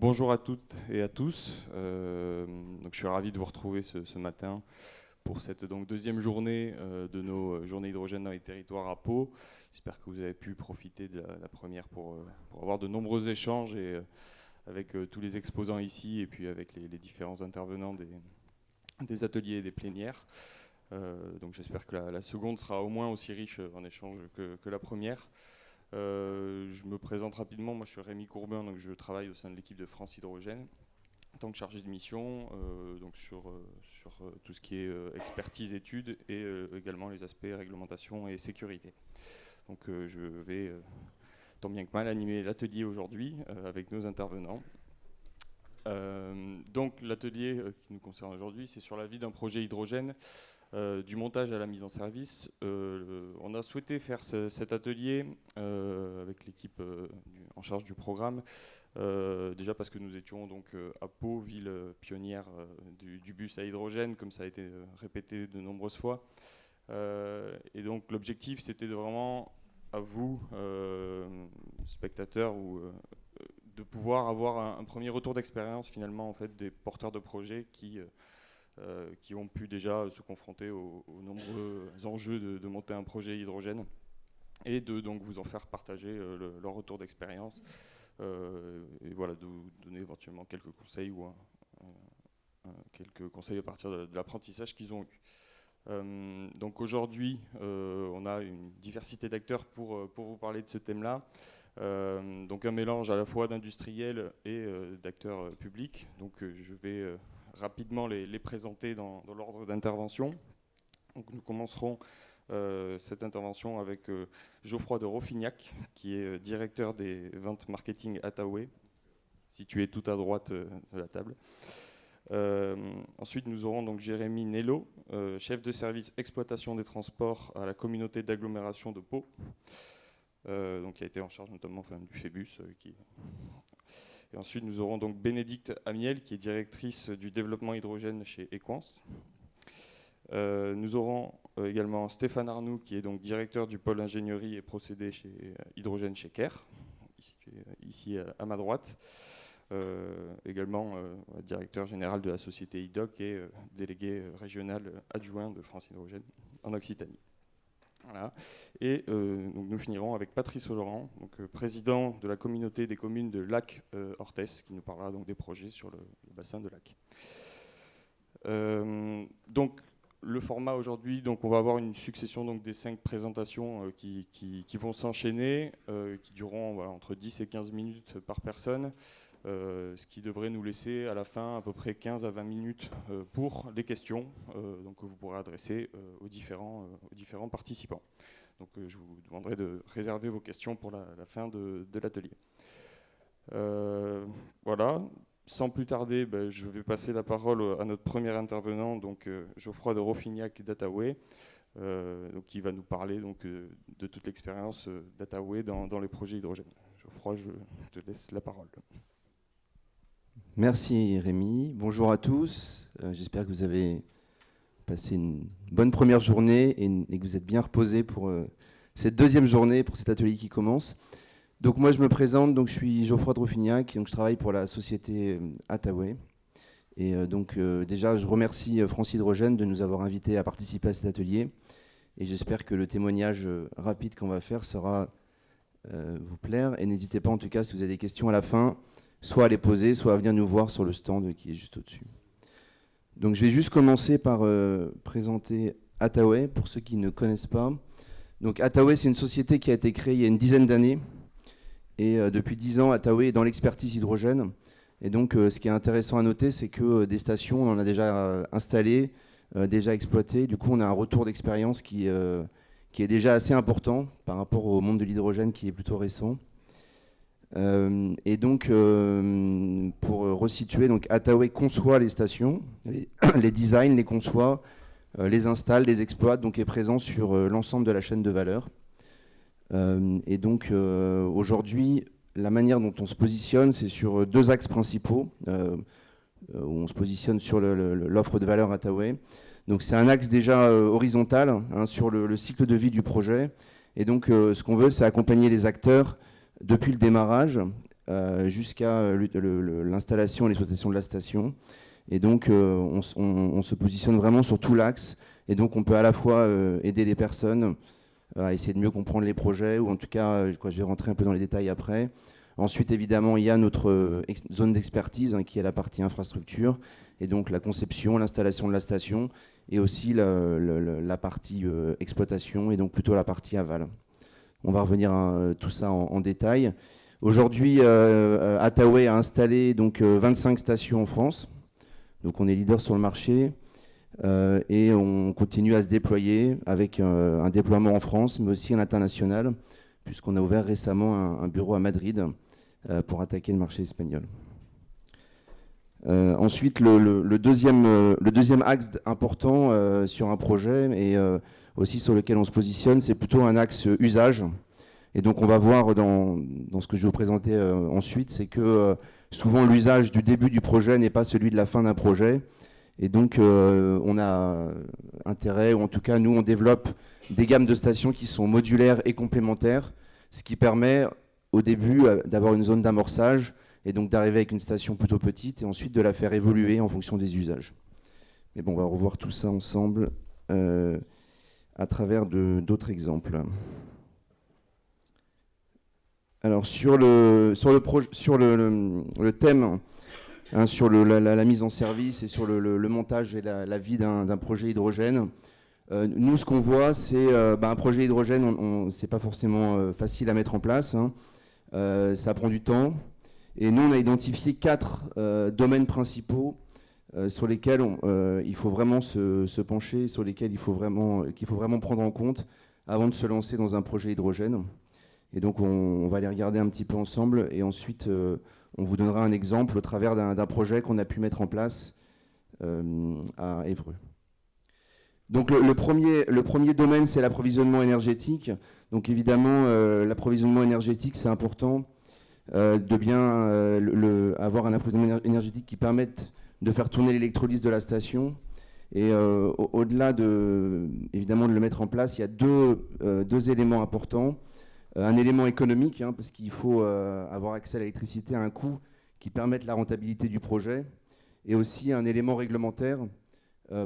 Bonjour à toutes et à tous. Donc je suis ravi de vous retrouver ce matin pour cette deuxième journée de nos journées hydrogène dans les territoires à Pau. J'espère que vous avez pu profiter de la première pour avoir de nombreux échanges avec tous les exposants ici et puis avec les différents intervenants des ateliers et des plénières. Donc j'espère que la seconde sera au moins aussi riche en échanges que la première. Je me présente rapidement, moi je suis Rémi Courbin, donc je travaille au sein de l'équipe de France Hydrogène en tant que chargé de mission donc sur tout ce qui est expertise, études et également les aspects réglementation et sécurité. Donc je vais tant bien que mal animer l'atelier aujourd'hui avec nos intervenants. Donc l'atelier qui nous concerne aujourd'hui, c'est sur la vie d'un projet hydrogène. Du montage à la mise en service. On a souhaité faire cet atelier avec l'équipe en charge du programme, déjà parce que nous étions donc à Pau, ville pionnière du bus à hydrogène, comme ça a été répété de nombreuses fois. Et donc l'objectif, c'était de vraiment, à vous, spectateurs, de pouvoir avoir un premier retour d'expérience finalement en fait, des porteurs de projets qui ont pu déjà se confronter aux nombreux enjeux de monter un projet hydrogène et de donc vous en faire partager leur retour d'expérience et voilà, de vous donner éventuellement quelques conseils ou quelques conseils à partir de l'apprentissage qu'ils ont eu. Donc aujourd'hui, on a une diversité d'acteurs pour vous parler de ce thème-là. Donc un mélange à la fois d'industriels et d'acteurs publics. Donc je vais rapidement les présenter dans l'ordre d'intervention. Donc nous commencerons cette intervention avec Geoffroy de Roffignac, qui est directeur des ventes marketing Attaway, situé tout à droite de la table. Ensuite, nous aurons donc Jérémy Nello, chef de service exploitation des transports à la communauté d'agglomération de Pau, donc qui a été en charge notamment du Phébus. Et ensuite, nous aurons donc Bénédicte Amiel, qui est directrice du développement hydrogène chez Equans. Nous aurons également Stéphane Arnoux, qui est donc directeur du pôle ingénierie et procédés chez hydrogène chez Caire, ici à ma droite. Également directeur général de la société IDOC et délégué régional adjoint de France Hydrogène en Occitanie. Voilà. Et donc nous finirons avec Patrice Laurent, donc, président de la communauté des communes de Lac-Orthès, qui nous parlera donc des projets sur le bassin de Lac. Donc le format aujourd'hui, donc on va avoir une succession donc, des 5 présentations qui vont s'enchaîner, qui dureront voilà, entre 10 et 15 minutes par personne. Ce qui devrait nous laisser à la fin à peu près 15 à 20 minutes pour les questions donc, que vous pourrez adresser aux différents participants. Donc je vous demanderai de réserver vos questions pour la fin de l'atelier. Voilà, sans plus tarder, je vais passer la parole à notre premier intervenant, donc Geoffroy de Roffignac d'Attaway, qui va nous parler donc, de toute l'expérience d'Attaway dans les projets hydrogène. Geoffroy, je te laisse la parole. Merci Rémi, bonjour à tous, j'espère que vous avez passé une bonne première journée et que vous êtes bien reposés pour cette deuxième journée, pour cet atelier qui commence. Donc moi je me présente, donc je suis Geoffroy de Roffignac, donc je travaille pour la société Attaway. Et déjà je remercie France Hydrogène de nous avoir invités à participer à cet atelier et j'espère que le témoignage rapide qu'on va faire saura vous plaire et n'hésitez pas en tout cas si vous avez des questions à la fin, soit à les poser, soit à venir nous voir sur le stand qui est juste au-dessus. Donc je vais juste commencer par présenter Attaway, pour ceux qui ne connaissent pas. Donc Attaway, c'est une société qui a été créée il y a une dizaine d'années. Et depuis 10 ans, Attaway est dans l'expertise hydrogène. Et donc ce qui est intéressant à noter, c'est que des stations, on en a déjà installées, déjà exploitées. Du coup, on a un retour d'expérience qui est déjà assez important par rapport au monde de l'hydrogène qui est plutôt récent. Et donc, pour resituer, donc Attaway conçoit les stations, les designs, les conçoit, les installe, les exploite, donc est présent sur l'ensemble de la chaîne de valeur. Et donc, aujourd'hui, la manière dont on se positionne, c'est sur 2 axes principaux, où on se positionne sur l'offre de valeur Attaway. Donc, c'est un axe déjà horizontal sur le cycle de vie du projet. Et donc, ce qu'on veut, c'est accompagner les acteurs depuis le démarrage jusqu'à l'installation et l'exploitation de la station. Et donc, on se positionne vraiment sur tout l'axe. Et donc, on peut à la fois aider les personnes à essayer de mieux comprendre les projets, ou en tout cas, je vais rentrer un peu dans les détails après. Ensuite, évidemment, il y a notre zone d'expertise qui est la partie infrastructure, et donc la conception, l'installation de la station, et aussi la partie exploitation, et donc plutôt la partie aval. On va revenir à tout ça en détail. Aujourd'hui, Attaway a installé donc, 25 stations en France. Donc on est leader sur le marché. Et on continue à se déployer avec un déploiement en France, mais aussi à l'international, puisqu'on a ouvert récemment un bureau à Madrid pour attaquer le marché espagnol. Ensuite, le deuxième axe important sur un projet et aussi sur lequel on se positionne, c'est plutôt un axe usage. Et donc on va voir dans ce que je vais vous présenter ensuite, c'est que souvent l'usage du début du projet n'est pas celui de la fin d'un projet. Et donc, on a intérêt, ou en tout cas, nous, on développe des gammes de stations qui sont modulaires et complémentaires, ce qui permet, au début, d'avoir une zone d'amorçage, et donc d'arriver avec une station plutôt petite, et ensuite de la faire évoluer en fonction des usages. Mais bon, on va revoir tout ça ensemble à travers d'autres exemples. Alors, sur le thème... sur la mise en service et sur le montage et la vie d'un projet hydrogène. Nous, ce qu'on voit, c'est un projet hydrogène, c'est pas forcément facile à mettre en place. Ça prend du temps. Et nous, on a identifié 4 domaines principaux sur lesquels il faut vraiment se pencher, sur lesquels qu'il faut vraiment prendre en compte avant de se lancer dans un projet hydrogène. Et donc, on va les regarder un petit peu ensemble et ensuite... on vous donnera un exemple au travers d'un projet qu'on a pu mettre en place à Évreux. Donc le premier domaine, c'est l'approvisionnement énergétique. Donc évidemment, l'approvisionnement énergétique, c'est important de bien avoir un approvisionnement énergétique qui permette de faire tourner l'électrolyse de la station. Et au-delà évidemment de le mettre en place, il y a deux éléments importants. Un élément économique, parce qu'il faut avoir accès à l'électricité à un coût qui permette la rentabilité du projet, et aussi un élément réglementaire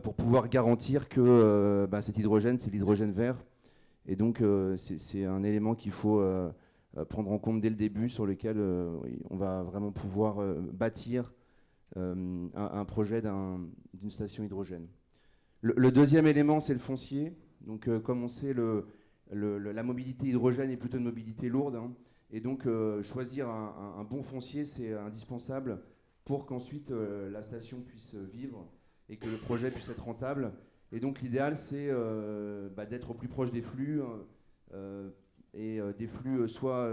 pour pouvoir garantir que cet hydrogène, c'est l'hydrogène vert. Et donc, c'est un élément qu'il faut prendre en compte dès le début, sur lequel on va vraiment pouvoir bâtir un projet d'une station hydrogène. Le deuxième élément, c'est le foncier. Donc, comme on sait, la mobilité hydrogène est plutôt une mobilité lourde, et donc choisir un bon foncier, c'est indispensable pour qu'ensuite la station puisse vivre et que le projet puisse être rentable. Et donc l'idéal, c'est d'être au plus proche des flux, et des flux, soit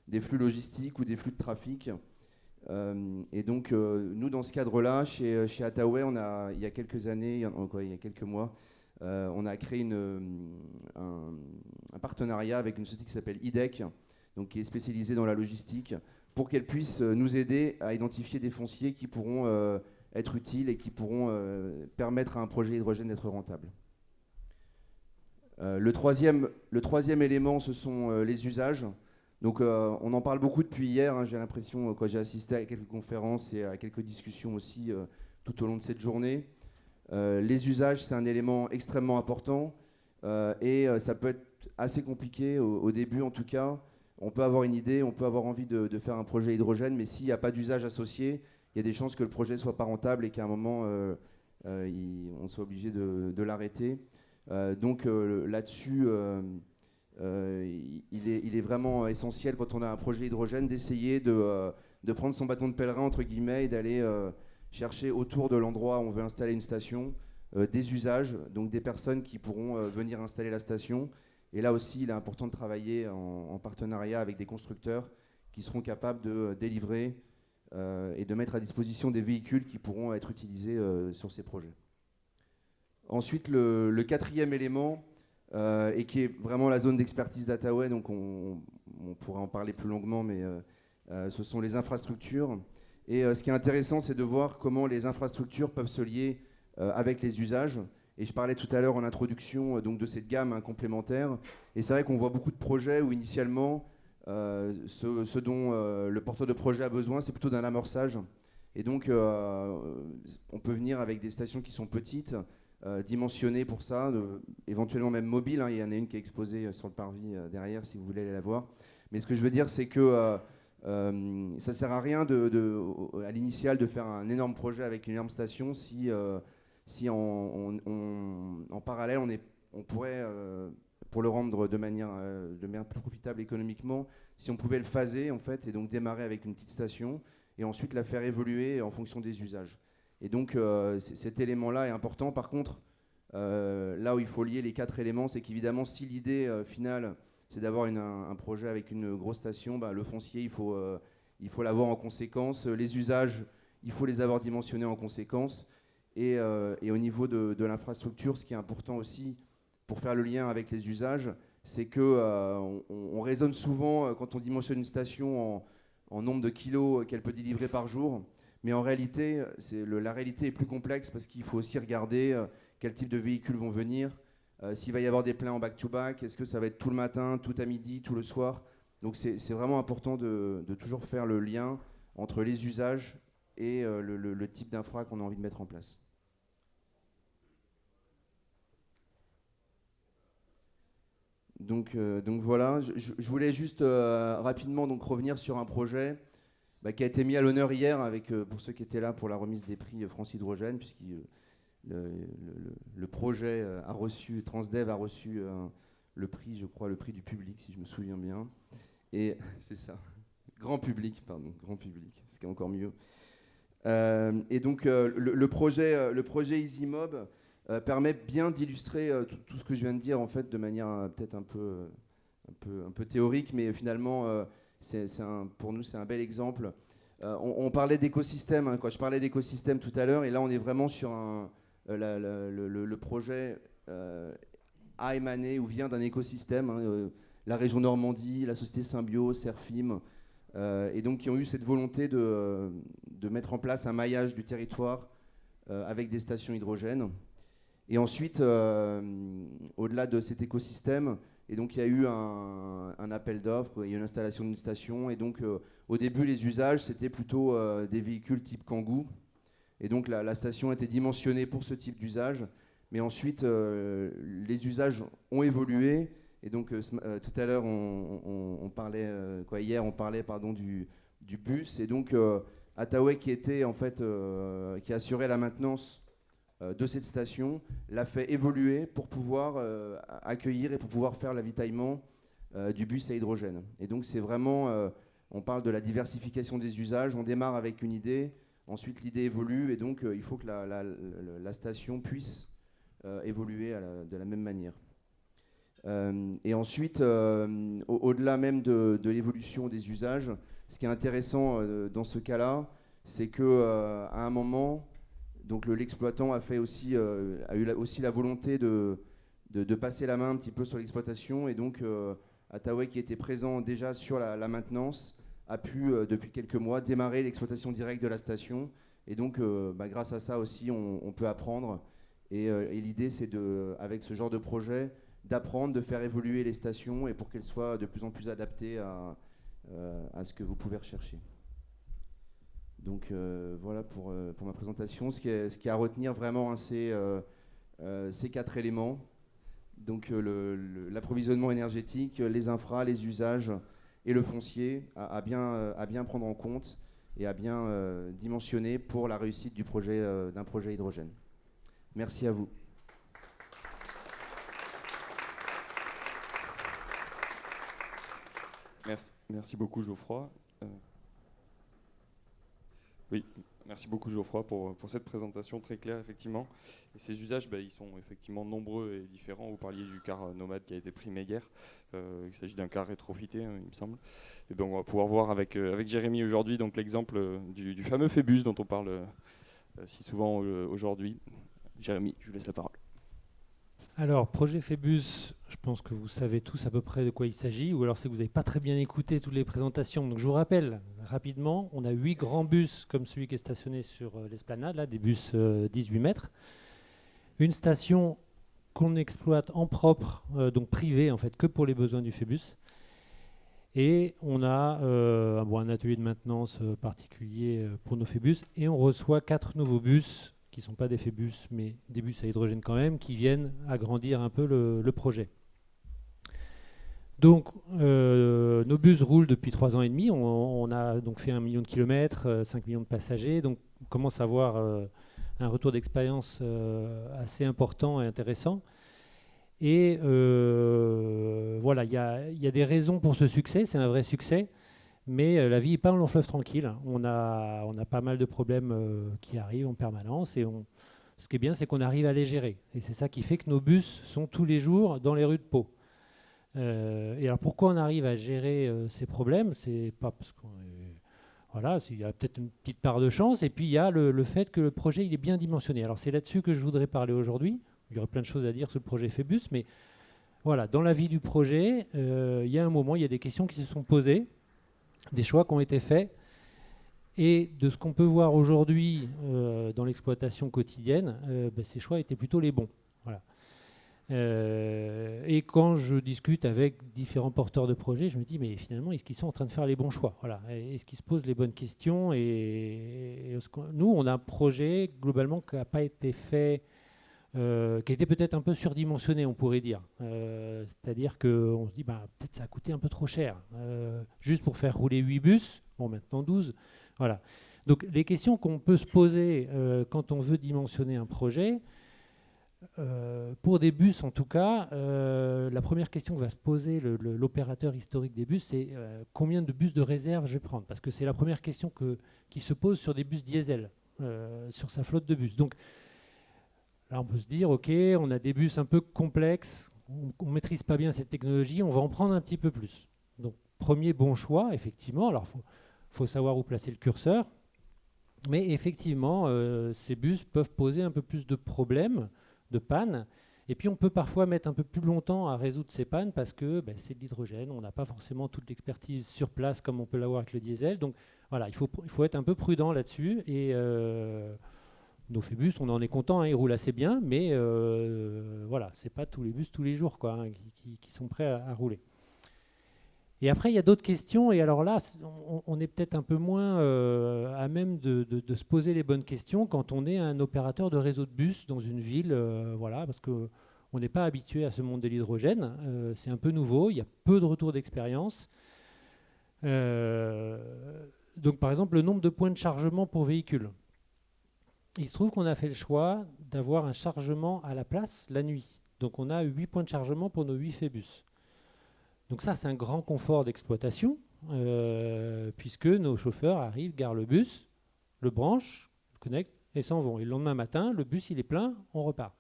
des flux logistiques ou des flux de trafic. Et donc nous, dans ce cadre-là, chez Attaway, il y a quelques années, il y a quelques mois, on a créé un partenariat avec une société qui s'appelle IDEC, donc qui est spécialisée dans la logistique, pour qu'elle puisse nous aider à identifier des fonciers qui pourront être utiles et qui pourront permettre à un projet hydrogène d'être rentable. Le troisième élément, ce sont les usages. Donc on en parle beaucoup depuis hier, j'ai l'impression, quand j'ai assisté à quelques conférences et à quelques discussions aussi tout au long de cette journée. Les usages, c'est un élément extrêmement important et ça peut être assez compliqué au début en tout cas. On peut avoir une idée, on peut avoir envie de faire un projet hydrogène, mais s'il n'y a pas d'usage associé, il y a des chances que le projet ne soit pas rentable et qu'à un moment, on soit obligé de l'arrêter. Donc là-dessus, il est vraiment essentiel quand on a un projet hydrogène d'essayer de prendre son bâton de pèlerin, entre guillemets, et d'aller chercher autour de l'endroit où on veut installer une station des usages, donc des personnes qui pourront venir installer la station. Et là aussi, il est important de travailler en partenariat avec des constructeurs qui seront capables de délivrer et de mettre à disposition des véhicules qui pourront être utilisés sur ces projets. Ensuite, le quatrième élément, et qui est vraiment la zone d'expertise d'Attaway, donc on pourra en parler plus longuement, mais ce sont les infrastructures. Et ce qui est intéressant, c'est de voir comment les infrastructures peuvent se lier avec les usages. Et je parlais tout à l'heure en introduction donc de cette gamme complémentaire. Et c'est vrai qu'on voit beaucoup de projets où initialement, Ce dont le porteur de projet a besoin, c'est plutôt d'un amorçage. Et donc, on peut venir avec des stations qui sont petites, dimensionnées pour ça, éventuellement même mobiles, hein. Il y en a une qui est exposée sur le parvis derrière, si vous voulez aller la voir. Mais ce que je veux dire, c'est que ça ne sert à rien à l'initial de faire un énorme projet avec une énorme station si en parallèle, on pourrait, pour le rendre de manière plus profitable économiquement, si on pouvait le phaser en fait, et donc démarrer avec une petite station, et ensuite la faire évoluer en fonction des usages. Et donc cet élément-là est important. Par contre, là où il faut lier les 4 éléments, c'est qu'évidemment, si l'idée finale, c'est d'avoir un projet avec une grosse station, le foncier, il faut l'avoir en conséquence. Les usages, il faut les avoir dimensionnés en conséquence. Et au niveau de l'infrastructure, ce qui est important aussi pour faire le lien avec les usages, c'est qu'on raisonne souvent, quand on dimensionne une station, en nombre de kilos qu'elle peut délivrer par jour. Mais en réalité, la réalité est plus complexe parce qu'il faut aussi regarder quel type de véhicules vont venir, s'il va y avoir des pleins en back-to-back, est-ce que ça va être tout le matin, tout à midi, tout le soir. Donc c'est vraiment important de toujours faire le lien entre les usages et le type d'infra qu'on a envie de mettre en place. Donc voilà, je voulais juste rapidement donc revenir sur un projet qui a été mis à l'honneur hier avec, pour ceux qui étaient là pour la remise des prix France Hydrogène, puisque le projet a reçu, Transdev a reçu le prix, je crois, le prix du public, si je me souviens bien. Et c'est ça, grand public, ce qui est encore mieux. Et donc le projet EasyMob permet bien d'illustrer tout ce que je viens de dire en fait de manière peut-être un peu théorique, mais finalement pour nous c'est un bel exemple. On parlait d'écosystème, hein, quand je parlais d'écosystème tout à l'heure, et là on est vraiment sur le projet a émané ou vient d'un écosystème, hein, la région Normandie, la société Symbio, Serfim, et donc qui ont eu cette volonté de mettre en place un maillage du territoire avec des stations hydrogène. Et ensuite, au-delà de cet écosystème, et donc il y a eu un appel d'offres, il y a eu l'installation d'une station, et donc au début les usages c'était plutôt des véhicules type Kangoo, et donc la station était dimensionnée pour ce type d'usage, mais ensuite les usages ont évolué, et donc tout à l'heure on parlait, hier on parlait du bus, et donc Attaway qui était en fait qui assurait la maintenance de cette station, l'a fait évoluer pour pouvoir accueillir et pour pouvoir faire l'avitaillement du bus à hydrogène. Et donc c'est vraiment, on parle de la diversification des usages, on démarre avec une idée, ensuite l'idée évolue, et donc il faut que la station puisse évoluer de la même manière. Et ensuite, au-delà même de l'évolution des usages, ce qui est intéressant dans ce cas-là, c'est qu'à un moment, donc l'exploitant a eu aussi la volonté de passer la main un petit peu sur l'exploitation, et donc Attaway, qui était présent déjà sur la maintenance, a pu depuis quelques mois démarrer l'exploitation directe de la station, et donc grâce à ça aussi on peut apprendre, et l'idée c'est avec ce genre de projet d'apprendre, de faire évoluer les stations et pour qu'elles soient de plus en plus adaptées à ce que vous pouvez rechercher. Donc voilà pour ma présentation. Ce qui est à retenir vraiment, hein, c'est ces 4 éléments. Donc l'approvisionnement énergétique, les infras, les usages et le foncier à bien prendre en compte et à bien dimensionner pour la réussite d'un projet hydrogène. Merci à vous. Merci beaucoup Geoffroy. Oui, merci beaucoup Geoffroy pour cette présentation très claire, effectivement. Et ces usages, ils sont effectivement nombreux et différents. Vous parliez du car nomade qui a été pris méguerre. Il s'agit d'un car rétrofité, hein, il me semble. Et donc on va pouvoir voir avec Jérémy aujourd'hui donc l'exemple du fameux Phébus dont on parle si souvent aujourd'hui. Jérémy, je vous laisse la parole. Alors, projet Phébus, je pense que vous savez tous à peu près de quoi il s'agit, ou alors c'est que vous n'avez pas très bien écouté toutes les présentations. Donc je vous rappelle rapidement, on a 8 grands bus comme celui qui est stationné sur l'esplanade, là, des bus 18 mètres. Une station qu'on exploite en propre, donc privée en fait, que pour les besoins du Phébus. Et on a un atelier de maintenance particulier pour nos Phébus. Et on reçoit 4 nouveaux bus, qui ne sont pas des Phébus, mais des bus à hydrogène quand même, qui viennent agrandir un peu le projet. Donc, nos bus roulent depuis 3 ans et demi. On a donc fait 1 million de kilomètres, 5 millions de passagers. Donc, on commence à avoir un retour d'expérience assez important et intéressant. Et voilà, il y a des raisons pour ce succès. C'est un vrai succès. Mais la vie n'est pas un long fleuve tranquille. On a pas mal de problèmes qui arrivent en permanence. Et ce qui est bien, c'est qu'on arrive à les gérer. Et c'est ça qui fait que nos bus sont tous les jours dans les rues de Pau. Et alors pourquoi on arrive à gérer ces problèmes? C'est pas parce qu'on est, voilà, il y a peut-être une petite part de chance, et puis il y a le fait que le projet il est bien dimensionné. Alors c'est là-dessus que je voudrais parler aujourd'hui. Il y aurait plein de choses à dire sur le projet Phébus, mais voilà, dans la vie du projet, il y a un moment, il y a des questions qui se sont posées, des choix qui ont été faits, et de ce qu'on peut voir aujourd'hui dans l'exploitation quotidienne, ces choix étaient plutôt les bons. Voilà. Et quand je discute avec différents porteurs de projets, je me dis, mais finalement, est-ce qu'ils sont en train de faire les bons choix? Voilà. Est-ce qu'ils se posent les bonnes questions? Et nous, on a un projet, globalement, qui n'a pas été fait, qui a été peut-être un peu surdimensionné, on pourrait dire. C'est-à-dire qu'on se dit, peut-être ça a coûté un peu trop cher. Juste pour faire rouler 8 bus, bon, maintenant 12. Voilà. Donc, les questions qu'on peut se poser quand on veut dimensionner un projet, pour des bus, en tout cas, la première question que va se poser l'opérateur historique des bus, c'est combien de bus de réserve je vais prendre? Parce que c'est la première question qui se pose sur des bus diesel, sur sa flotte de bus. Donc là, on peut se dire, OK, on a des bus un peu complexes, on ne maîtrise pas bien cette technologie, on va en prendre un petit peu plus. Donc, premier bon choix, effectivement. Alors, faut savoir où placer le curseur. Mais effectivement, ces bus peuvent poser un peu plus de problèmes, de panne, et puis on peut parfois mettre un peu plus longtemps à résoudre ces pannes parce que c'est de l'hydrogène, on n'a pas forcément toute l'expertise sur place comme on peut l'avoir avec le diesel, donc voilà, il faut être un peu prudent là-dessus, et nos Phébus, on en est content, ils roulent assez bien, mais voilà, c'est pas tous les bus tous les jours qui sont prêts à rouler. Et après, il y a d'autres questions, et alors là, on est peut-être un peu moins à même de se poser les bonnes questions quand on est un opérateur de réseau de bus dans une ville, voilà, parce qu'on n'est pas habitué à ce monde de l'hydrogène, c'est un peu nouveau, il y a peu de retours d'expérience. Donc par exemple, le nombre de points de chargement pour véhicules. Il se trouve qu'on a fait le choix d'avoir un chargement à la place la nuit. Donc on a 8 points de chargement pour nos 8 Phébus. Donc ça, c'est un grand confort d'exploitation, puisque nos chauffeurs arrivent, garent le bus, le branchent, le connectent et s'en vont. Et le lendemain matin, le bus, il est plein, on repart.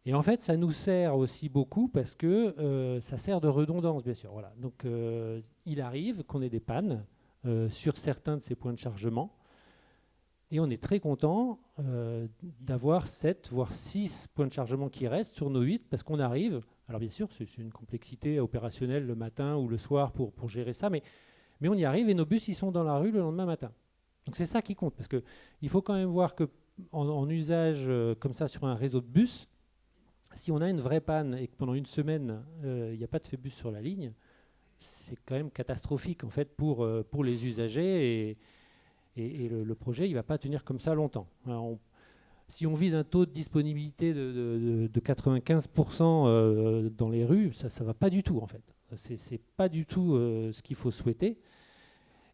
Et en fait, ça nous sert aussi beaucoup parce que ça sert de redondance, bien sûr. Voilà. Donc il arrive qu'on ait des pannes sur certains de ces points de chargement. Et on est très content d'avoir 7, voire 6 points de chargement qui restent sur nos 8, parce qu'on arrive, alors bien sûr, c'est une complexité opérationnelle le matin ou le soir pour gérer ça, mais on y arrive et nos bus, ils sont dans la rue le lendemain matin. Donc c'est ça qui compte, parce qu'il faut quand même voir qu'en usage comme ça sur un réseau de bus, si on a une vraie panne et que pendant une semaine, il n'y a pas de Phébus sur la ligne, c'est quand même catastrophique en fait pour les usagers, et le projet, il ne va pas tenir comme ça longtemps. Alors si on vise un taux de disponibilité de 95% dans les rues, ça ne va pas du tout, en fait. Ce n'est pas du tout ce qu'il faut souhaiter.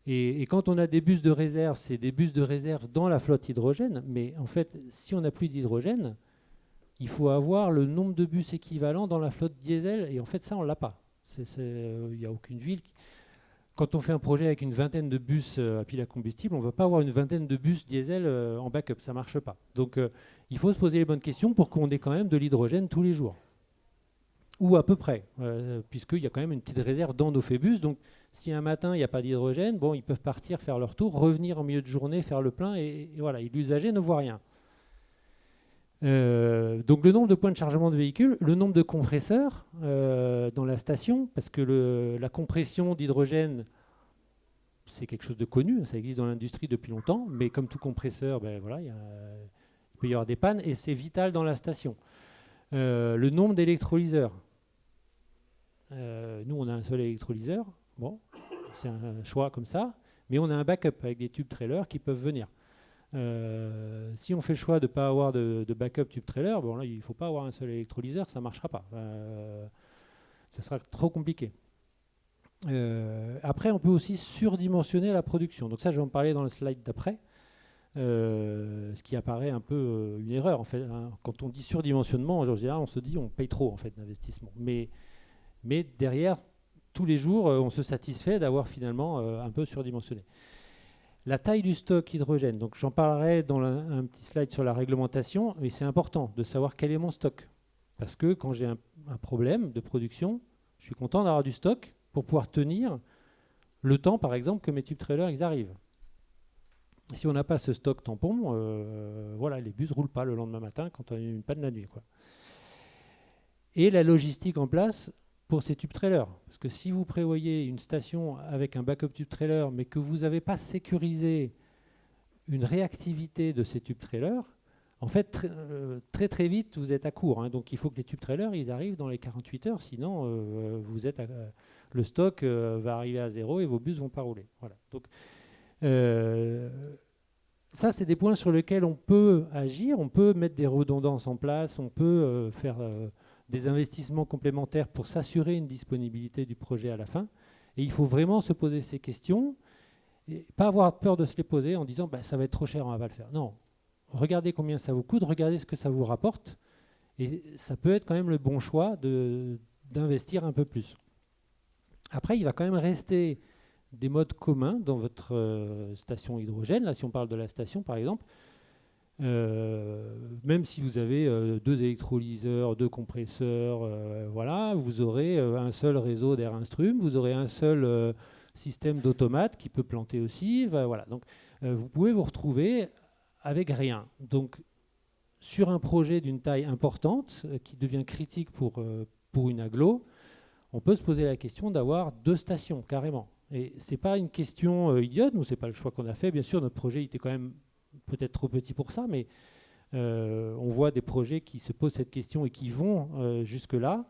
Et quand on a des bus de réserve, c'est des bus de réserve dans la flotte hydrogène. Mais en fait, si on n'a plus d'hydrogène, il faut avoir le nombre de bus équivalent dans la flotte diesel. Et en fait, ça, on ne l'a pas. Il n'y a aucune ville qui... Quand on fait un projet avec une vingtaine de bus à pile à combustible, on ne va pas avoir une vingtaine de bus diesel en backup, ça ne marche pas. Donc il faut se poser les bonnes questions pour qu'on ait quand même de l'hydrogène tous les jours. Ou à peu près, puisqu'il y a quand même une petite réserve dans nos Phébus. Donc si un matin il n'y a pas d'hydrogène, bon, ils peuvent partir faire leur tour, revenir en milieu de journée, faire le plein, et voilà, et l'usager ne voit rien. Donc le nombre de points de chargement de véhicules, le nombre de compresseurs dans la station, parce que la compression d'hydrogène, c'est quelque chose de connu, ça existe dans l'industrie depuis longtemps, mais comme tout compresseur, voilà, il peut y avoir des pannes, et c'est vital dans la station. Le nombre d'électrolyseurs. Nous, on a un seul électrolyseur, Bon, c'est un choix comme ça, mais on a un backup avec des tube trailers qui peuvent venir. Si on fait le choix de ne pas avoir de backup tube trailer, bon là il ne faut pas avoir un seul électrolyseur, ça ne marchera pas. Ça sera trop compliqué. Après, on peut aussi surdimensionner la production. Donc ça, je vais en parler dans le slide d'après. Ce qui apparaît un peu une erreur en fait. Hein. Quand on dit surdimensionnement, en général, on se dit on paye trop en fait d'investissement. Mais derrière, tous les jours, on se satisfait d'avoir finalement un peu surdimensionné. La taille du stock hydrogène, donc j'en parlerai dans un petit slide sur la réglementation, mais c'est important de savoir quel est mon stock. Parce que quand j'ai un problème de production, je suis content d'avoir du stock pour pouvoir tenir le temps, par exemple, que mes tube trailers ils arrivent. Si on n'a pas ce stock tampon, voilà, les bus ne roulent pas le lendemain matin quand on a une panne la nuit, quoi. Et la logistique en place pour ces tube trailers. Parce que si vous prévoyez une station avec un backup tube trailer, mais que vous n'avez pas sécurisé une réactivité de ces tube trailers, en fait, très vite, vous êtes à court. Hein. Donc il faut que les tube trailers ils arrivent dans les 48 heures, sinon vous êtes le stock va arriver à zéro et vos bus ne vont pas rouler. Voilà. Donc, ça, c'est des points sur lesquels on peut agir, on peut mettre des redondances en place, on peut faire des investissements complémentaires pour s'assurer une disponibilité du projet à la fin. Et il faut vraiment se poser ces questions et pas avoir peur de se les poser en disant bah, ça va être trop cher, on ne va pas le faire. Non, regardez combien ça vous coûte, regardez ce que ça vous rapporte et ça peut être quand même le bon choix d'investir un peu plus. Après, il va quand même rester des modes communs dans votre station hydrogène. Là, si on parle de la station, par exemple, même si vous avez 2 électrolyseurs, 2 compresseurs, voilà, vous aurez un seul réseau d'air instrum, vous aurez un seul système d'automate qui peut planter aussi. Voilà. Donc, vous pouvez vous retrouver avec rien. Donc, sur un projet d'une taille importante qui devient critique pour une agglo, on peut se poser la question d'avoir 2 stations carrément. Et ce n'est pas une question idiote, nous, ce n'est pas le choix qu'on a fait. Bien sûr, notre projet était quand même peut-être trop petit pour ça, mais on voit des projets qui se posent cette question et qui vont jusque-là.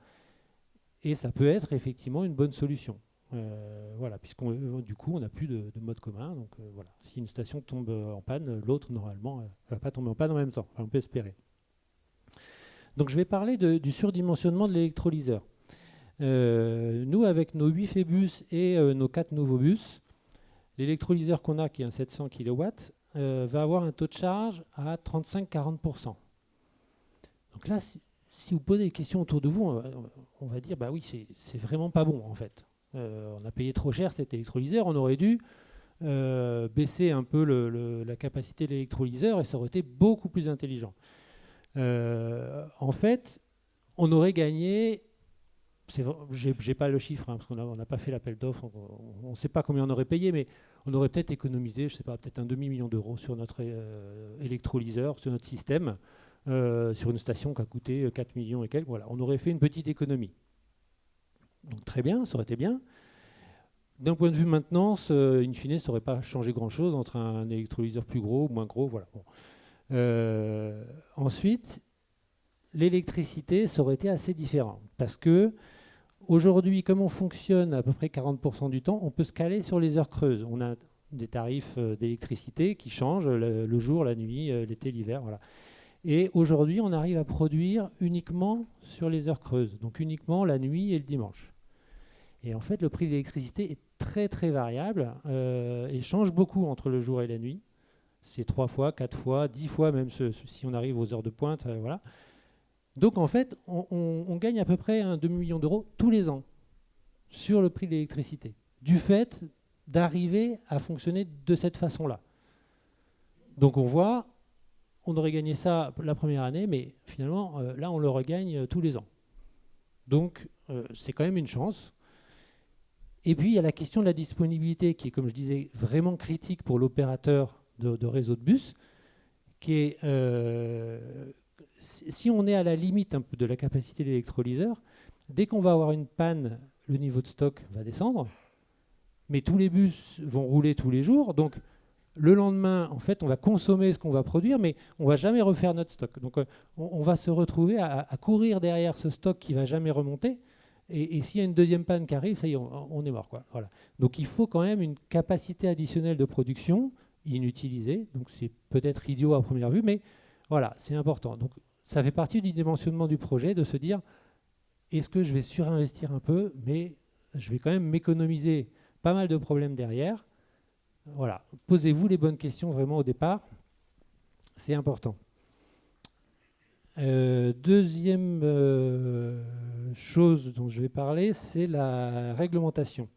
Et ça peut être effectivement une bonne solution. Voilà, du coup, on n'a plus de mode commun. Donc voilà, si une station tombe en panne, l'autre, normalement, ne va pas tomber en panne en même temps. Enfin, on peut espérer. Donc je vais parler du surdimensionnement de l'électrolyseur. Nous, avec nos 8 Phébus et nos 4 nouveaux bus, l'électrolyseur qu'on a, qui est un 700 kW, va avoir un taux de charge à 35-40%. Donc là, si vous posez des questions autour de vous, on va dire, bah oui, c'est vraiment pas bon en fait. On a payé trop cher cet électrolyseur, on aurait dû baisser un peu la capacité de l'électrolyseur et ça aurait été beaucoup plus intelligent. En fait, on aurait gagné... J'ai pas le chiffre, hein, parce qu'on n'a pas fait l'appel d'offres, on ne sait pas combien on aurait payé, mais on aurait peut-être économisé, je sais pas, peut-être un demi-million d'euros sur notre électrolyseur, sur notre système, sur une station qui a coûté 4 millions et quelques. Voilà, on aurait fait une petite économie. Donc très bien, ça aurait été bien. D'un point de vue maintenance, in fine, ça n'aurait pas changé grand-chose entre un électrolyseur plus gros ou moins gros. Voilà. Bon. Ensuite, l'électricité, ça aurait été assez différent, parce que aujourd'hui, comme on fonctionne à peu près 40% du temps, on peut se caler sur les heures creuses. On a des tarifs d'électricité qui changent le jour, la nuit, l'été, l'hiver. Voilà. Et aujourd'hui, on arrive à produire uniquement sur les heures creuses, donc uniquement la nuit et le dimanche. Et en fait, le prix de l'électricité est très très variable et change beaucoup entre le jour et la nuit. C'est 3 fois, 4 fois, 10 fois même si on arrive aux heures de pointe. Voilà. Donc en fait, on gagne à peu près un demi-million d'euros tous les ans sur le prix de l'électricité, du fait d'arriver à fonctionner de cette façon-là. Donc on voit, on aurait gagné ça la première année, mais finalement, là, on le regagne tous les ans. Donc c'est quand même une chance. Et puis il y a la question de la disponibilité qui est, comme je disais, vraiment critique pour l'opérateur de réseau de bus, qui est... si on est à la limite un peu de la capacité de l'électrolyseur, dès qu'on va avoir une panne, le niveau de stock va descendre, mais tous les bus vont rouler tous les jours, donc le lendemain, en fait, on va consommer ce qu'on va produire, mais on ne va jamais refaire notre stock. Donc on va se retrouver à courir derrière ce stock qui ne va jamais remonter, Et s'il y a une deuxième panne qui arrive, ça y est, on est mort, quoi. Voilà. Donc il faut quand même une capacité additionnelle de production inutilisée. Donc c'est peut-être idiot à première vue, mais voilà, c'est important. Donc ça fait partie du dimensionnement du projet de se dire, est-ce que je vais surinvestir un peu, mais je vais quand même m'économiser pas mal de problèmes derrière. Voilà, posez-vous les bonnes questions vraiment au départ, c'est important. Deuxième chose dont je vais parler, c'est la réglementation.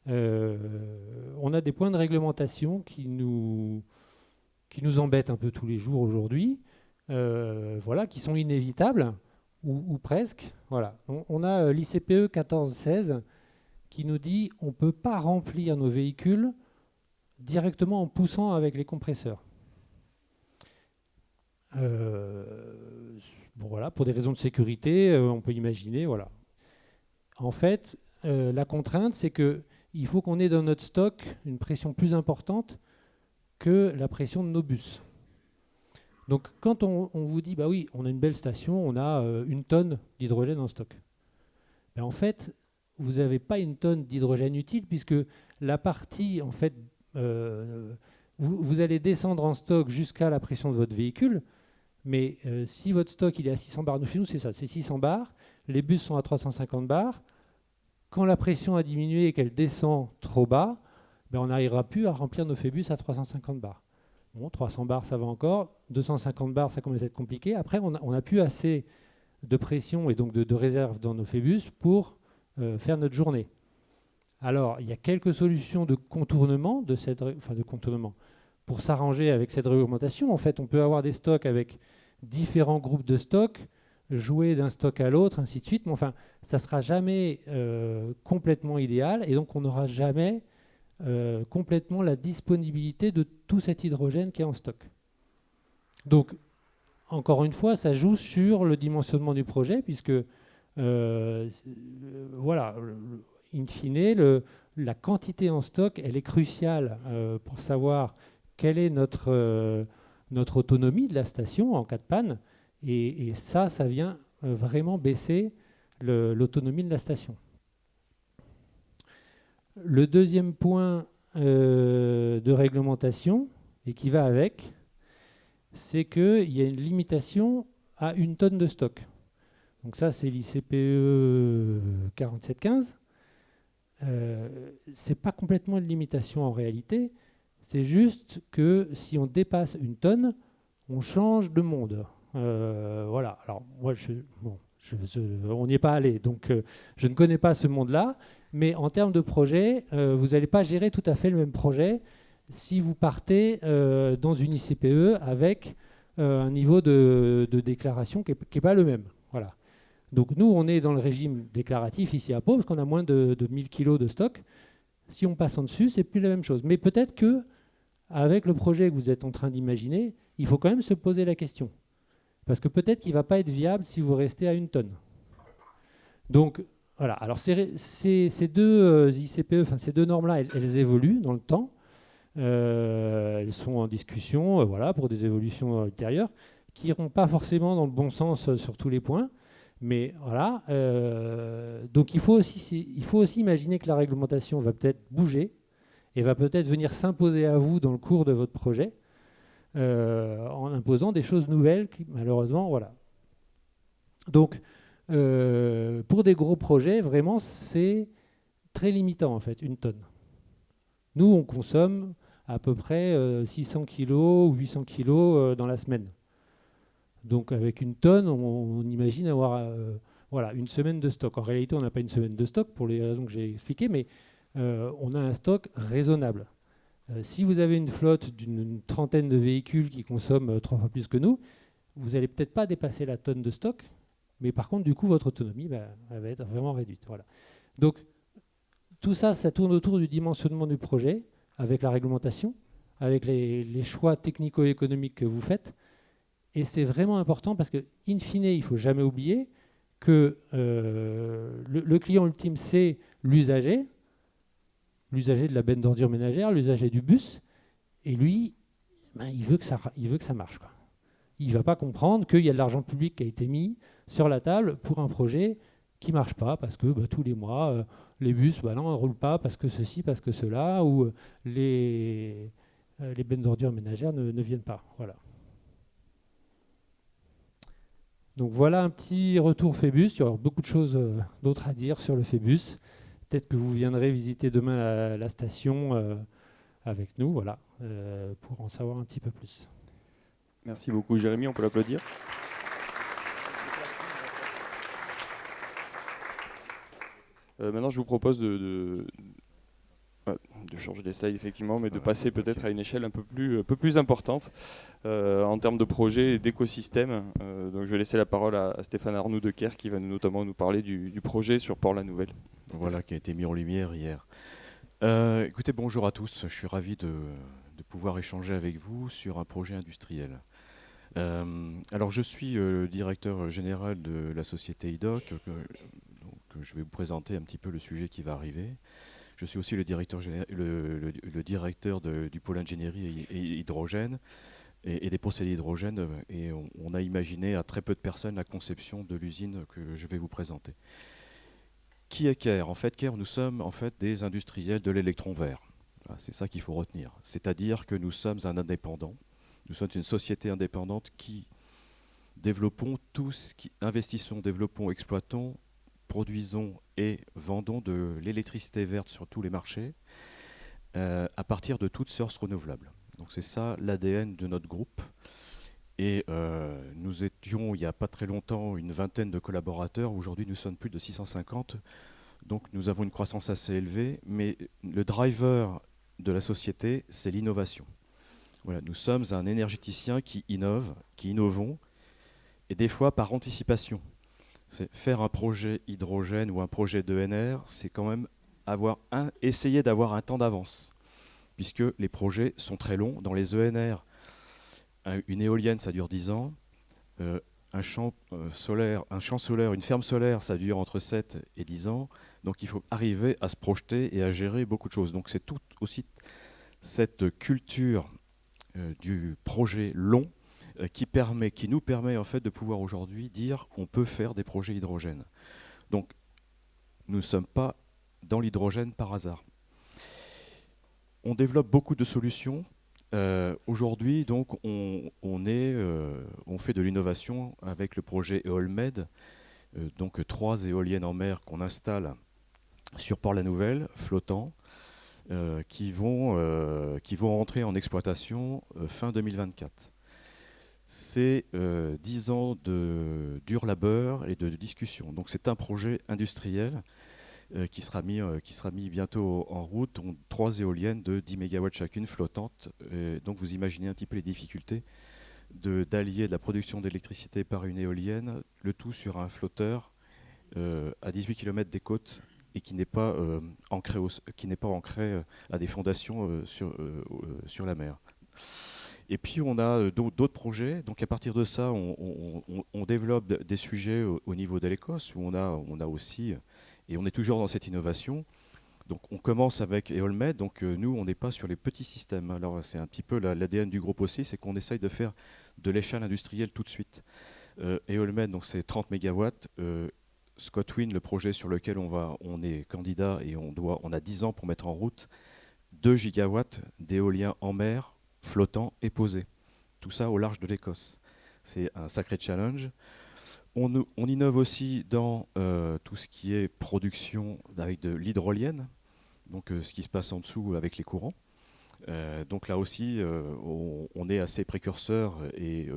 On a des points de réglementation qui nous embêtent un peu tous les jours aujourd'hui, voilà, qui sont inévitables, ou presque. Voilà. On a l'ICPE 1416 qui nous dit qu'on ne peut pas remplir nos véhicules directement en poussant avec les compresseurs. Bon, voilà, pour des raisons de sécurité, on peut imaginer. Voilà. En fait, la contrainte, c'est qu'il faut qu'on ait dans notre stock une pression plus importante que la pression de nos bus. Donc, quand on vous dit, bah oui, on a une belle station, on a 1 tonne d'hydrogène en stock. Ben, en fait, vous n'avez pas 1 tonne d'hydrogène utile, puisque la partie, en fait, vous allez descendre en stock jusqu'à la pression de votre véhicule. Mais si votre stock il est à 600 bars, chez nous c'est ça, c'est 600 bars, les bus sont à 350 bars, quand la pression a diminué et qu'elle descend trop bas, ben on n'arrivera plus à remplir nos phébus à 350 bars. Bon, 300 bars ça va encore, 250 bars ça commence à être compliqué. Après on n'a plus assez de pression et donc de réserve dans nos phébus pour faire notre journée. Alors il y a quelques solutions de contournement, de contournement. Pour s'arranger avec cette réglementation, en fait, on peut avoir des stocks avec différents groupes de stocks, jouer d'un stock à l'autre, ainsi de suite. Mais enfin, ça ne sera jamais complètement idéal et donc on n'aura jamais complètement la disponibilité de tout cet hydrogène qui est en stock. Donc, encore une fois, ça joue sur le dimensionnement du projet puisque, voilà, in fine, la quantité en stock, elle est cruciale pour savoir quelle est notre autonomie de la station en cas de panne. Et ça vient vraiment baisser l'autonomie de la station. Le deuxième point de réglementation, et qui va avec, c'est qu'il y a une limitation à 1 tonne de stock. Donc ça, c'est l'ICPE 4715. C'est pas complètement une limitation en réalité. C'est juste que si on dépasse 1 tonne, on change de monde. Voilà. Alors moi, on n'y est pas allé, donc je ne connais pas ce monde-là. Mais en termes de projet, vous n'allez pas gérer tout à fait le même projet si vous partez dans une ICPE avec un niveau de déclaration qui n'est pas le même. Voilà. Donc nous, on est dans le régime déclaratif ici à Pau, parce qu'on a moins de 1000 kg de stock. Si on passe en dessus, c'est plus la même chose. Mais peut-être que avec le projet que vous êtes en train d'imaginer, il faut quand même se poser la question. Parce que peut-être qu'il ne va pas être viable si vous restez à 1 tonne. Donc, voilà. Alors, ces deux ICPE, enfin, ces deux normes-là, elles évoluent dans le temps. Elles sont en discussion voilà, pour des évolutions ultérieures qui n'iront pas forcément dans le bon sens sur tous les points. Mais voilà. Donc, il faut aussi imaginer que la réglementation va peut-être bouger et va peut-être venir s'imposer à vous dans le cours de votre projet en imposant des choses nouvelles qui, malheureusement, voilà. Donc, pour des gros projets, vraiment, c'est très limitant, en fait, 1 tonne. Nous, on consomme à peu près 600 kg ou 800 kg dans la semaine. Donc, avec 1 tonne, on imagine avoir voilà, 1 semaine de stock. En réalité, on n'a pas 1 semaine de stock pour les raisons que j'ai expliquées, mais on a un stock raisonnable. Si vous avez une flotte d'une trentaine de véhicules qui consomment 3 fois plus que nous, vous n'allez peut-être pas dépasser la tonne de stock, mais par contre, du coup, votre autonomie elle va être vraiment réduite. Voilà. Donc, tout ça, ça tourne autour du dimensionnement du projet, avec la réglementation, avec les choix technico-économiques que vous faites. Et c'est vraiment important parce que, in fine, il ne faut jamais oublier que le client ultime, c'est l'usager de la benne d'ordures ménagère, l'usager du bus, et lui, il veut que ça marche, quoi. Il ne va pas comprendre qu'il y a de l'argent public qui a été mis sur la table pour un projet qui ne marche pas parce que tous les mois, les bus, non, ne roulent pas parce que ceci, parce que cela, ou les bennes d'ordures ménagères ne viennent pas. Voilà. Donc voilà un petit retour Phébus. Il y aura beaucoup de choses d'autres à dire sur le Phébus. Peut-être que vous viendrez visiter demain la station avec nous, voilà, pour en savoir un petit peu plus. Merci beaucoup Jérémy, on peut l'applaudir. Maintenant je vous propose de changer les slides effectivement, mais de passer peut-être à une échelle un peu plus importante en termes de projet et d'écosystème. Donc je vais laisser la parole à Stéphane Arnoux de Caire qui va notamment nous parler du projet sur Port-la-Nouvelle. Voilà, qui a été mis en lumière hier. Écoutez, bonjour à tous. Je suis ravi de pouvoir échanger avec vous sur un projet industriel. Alors je suis directeur général de la société IDOC, donc je vais vous présenter un petit peu le sujet qui va arriver. Je suis aussi le directeur, du pôle ingénierie et hydrogène et des procédés hydrogène, et on a imaginé à très peu de personnes la conception de l'usine que je vais vous présenter. Qui est Caire ? En fait, Caire, nous sommes en fait des industriels de l'électron vert. Voilà, c'est ça qu'il faut retenir. C'est-à-dire que nous sommes un indépendant. Nous sommes une société indépendante qui développons investissons, développons, exploitons, produisons et vendons de l'électricité verte sur tous les marchés à partir de toutes sources renouvelables. Donc c'est ça l'ADN de notre groupe. Et nous étions il n'y a pas très longtemps une vingtaine de collaborateurs. Aujourd'hui nous sommes plus de 650. Donc nous avons une croissance assez élevée. Mais le driver de la société, c'est l'innovation. Voilà, nous sommes un énergéticien qui innovons, et des fois par anticipation. C'est faire un projet hydrogène ou un projet d'ENR, c'est quand même essayer d'avoir un temps d'avance, puisque les projets sont très longs. Dans les ENR, une éolienne, ça dure 10 ans, un champ solaire, une ferme solaire, ça dure entre 7 et 10 ans. Donc il faut arriver à se projeter et à gérer beaucoup de choses. Donc c'est tout aussi cette culture du projet long qui nous permet en fait de pouvoir aujourd'hui dire qu'on peut faire des projets hydrogène. Donc nous ne sommes pas dans l'hydrogène par hasard. On développe beaucoup de solutions. Aujourd'hui, donc, on fait de l'innovation avec le projet Eolmed, donc 3 éoliennes en mer qu'on installe sur Port-la-Nouvelle, flottants, qui vont rentrer en exploitation fin 2024. C'est 10 ans de dur labeur et de discussion. Donc c'est un projet industriel qui sera mis bientôt en route. 3 éoliennes de 10 MW chacune flottantes. Donc vous imaginez un petit peu les difficultés d'allier de la production d'électricité par une éolienne, le tout sur un flotteur à 18 km des côtes et qui n'est pas ancré à des fondations sur la mer. Et puis on a d'autres projets. Donc à partir de ça, on développe des sujets au niveau de l'Écosse, où on a aussi, et on est toujours dans cette innovation. Donc on commence avec Eolmed. Donc nous, on n'est pas sur les petits systèmes. Alors c'est un petit peu l'ADN du groupe aussi, c'est qu'on essaye de faire de l'échelle industrielle tout de suite. Eolmed, donc c'est 30 MW. ScotWind, le projet sur lequel on est candidat et on a 10 ans pour mettre en route 2 gigawatts d'éolien en mer, flottant et posé. Tout ça au large de l'Écosse. C'est un sacré challenge. On innove aussi dans tout ce qui est production avec de l'hydrolienne, donc ce qui se passe en dessous avec les courants. Donc là aussi, on est assez précurseur et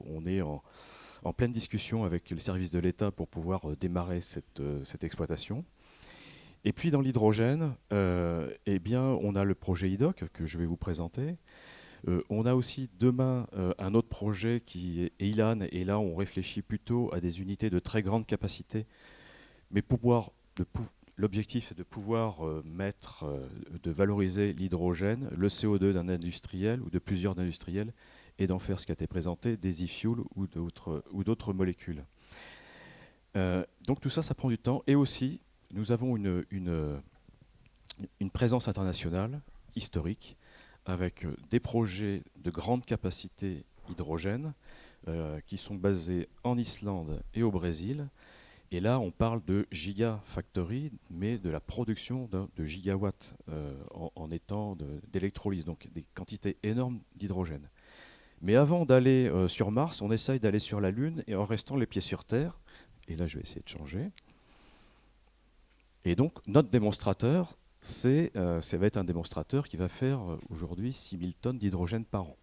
on est en pleine discussion avec les services de l'État pour pouvoir démarrer cette exploitation. Et puis dans l'hydrogène, on a le projet IDOC que je vais vous présenter. On a aussi demain un autre projet qui est EILAN, et là on réfléchit plutôt à des unités de très grande capacité, mais l'objectif c'est de pouvoir de valoriser l'hydrogène, le CO2 d'un industriel ou de plusieurs industriels, et d'en faire ce qui a été présenté, des e-fuels ou d'autres molécules. Donc tout ça, ça prend du temps. Et aussi, nous avons une présence internationale historique avec des projets de grande capacité hydrogène qui sont basés en Islande et au Brésil. Et là, on parle de gigafactory, mais de la production de gigawatts en étant d'électrolyse, donc des quantités énormes d'hydrogène. Mais avant d'aller sur Mars, on essaye d'aller sur la Lune et en restant les pieds sur Terre. Et là, je vais essayer de changer. Et donc, notre démonstrateur, ça va être un démonstrateur qui va faire aujourd'hui 6000 tonnes d'hydrogène par an.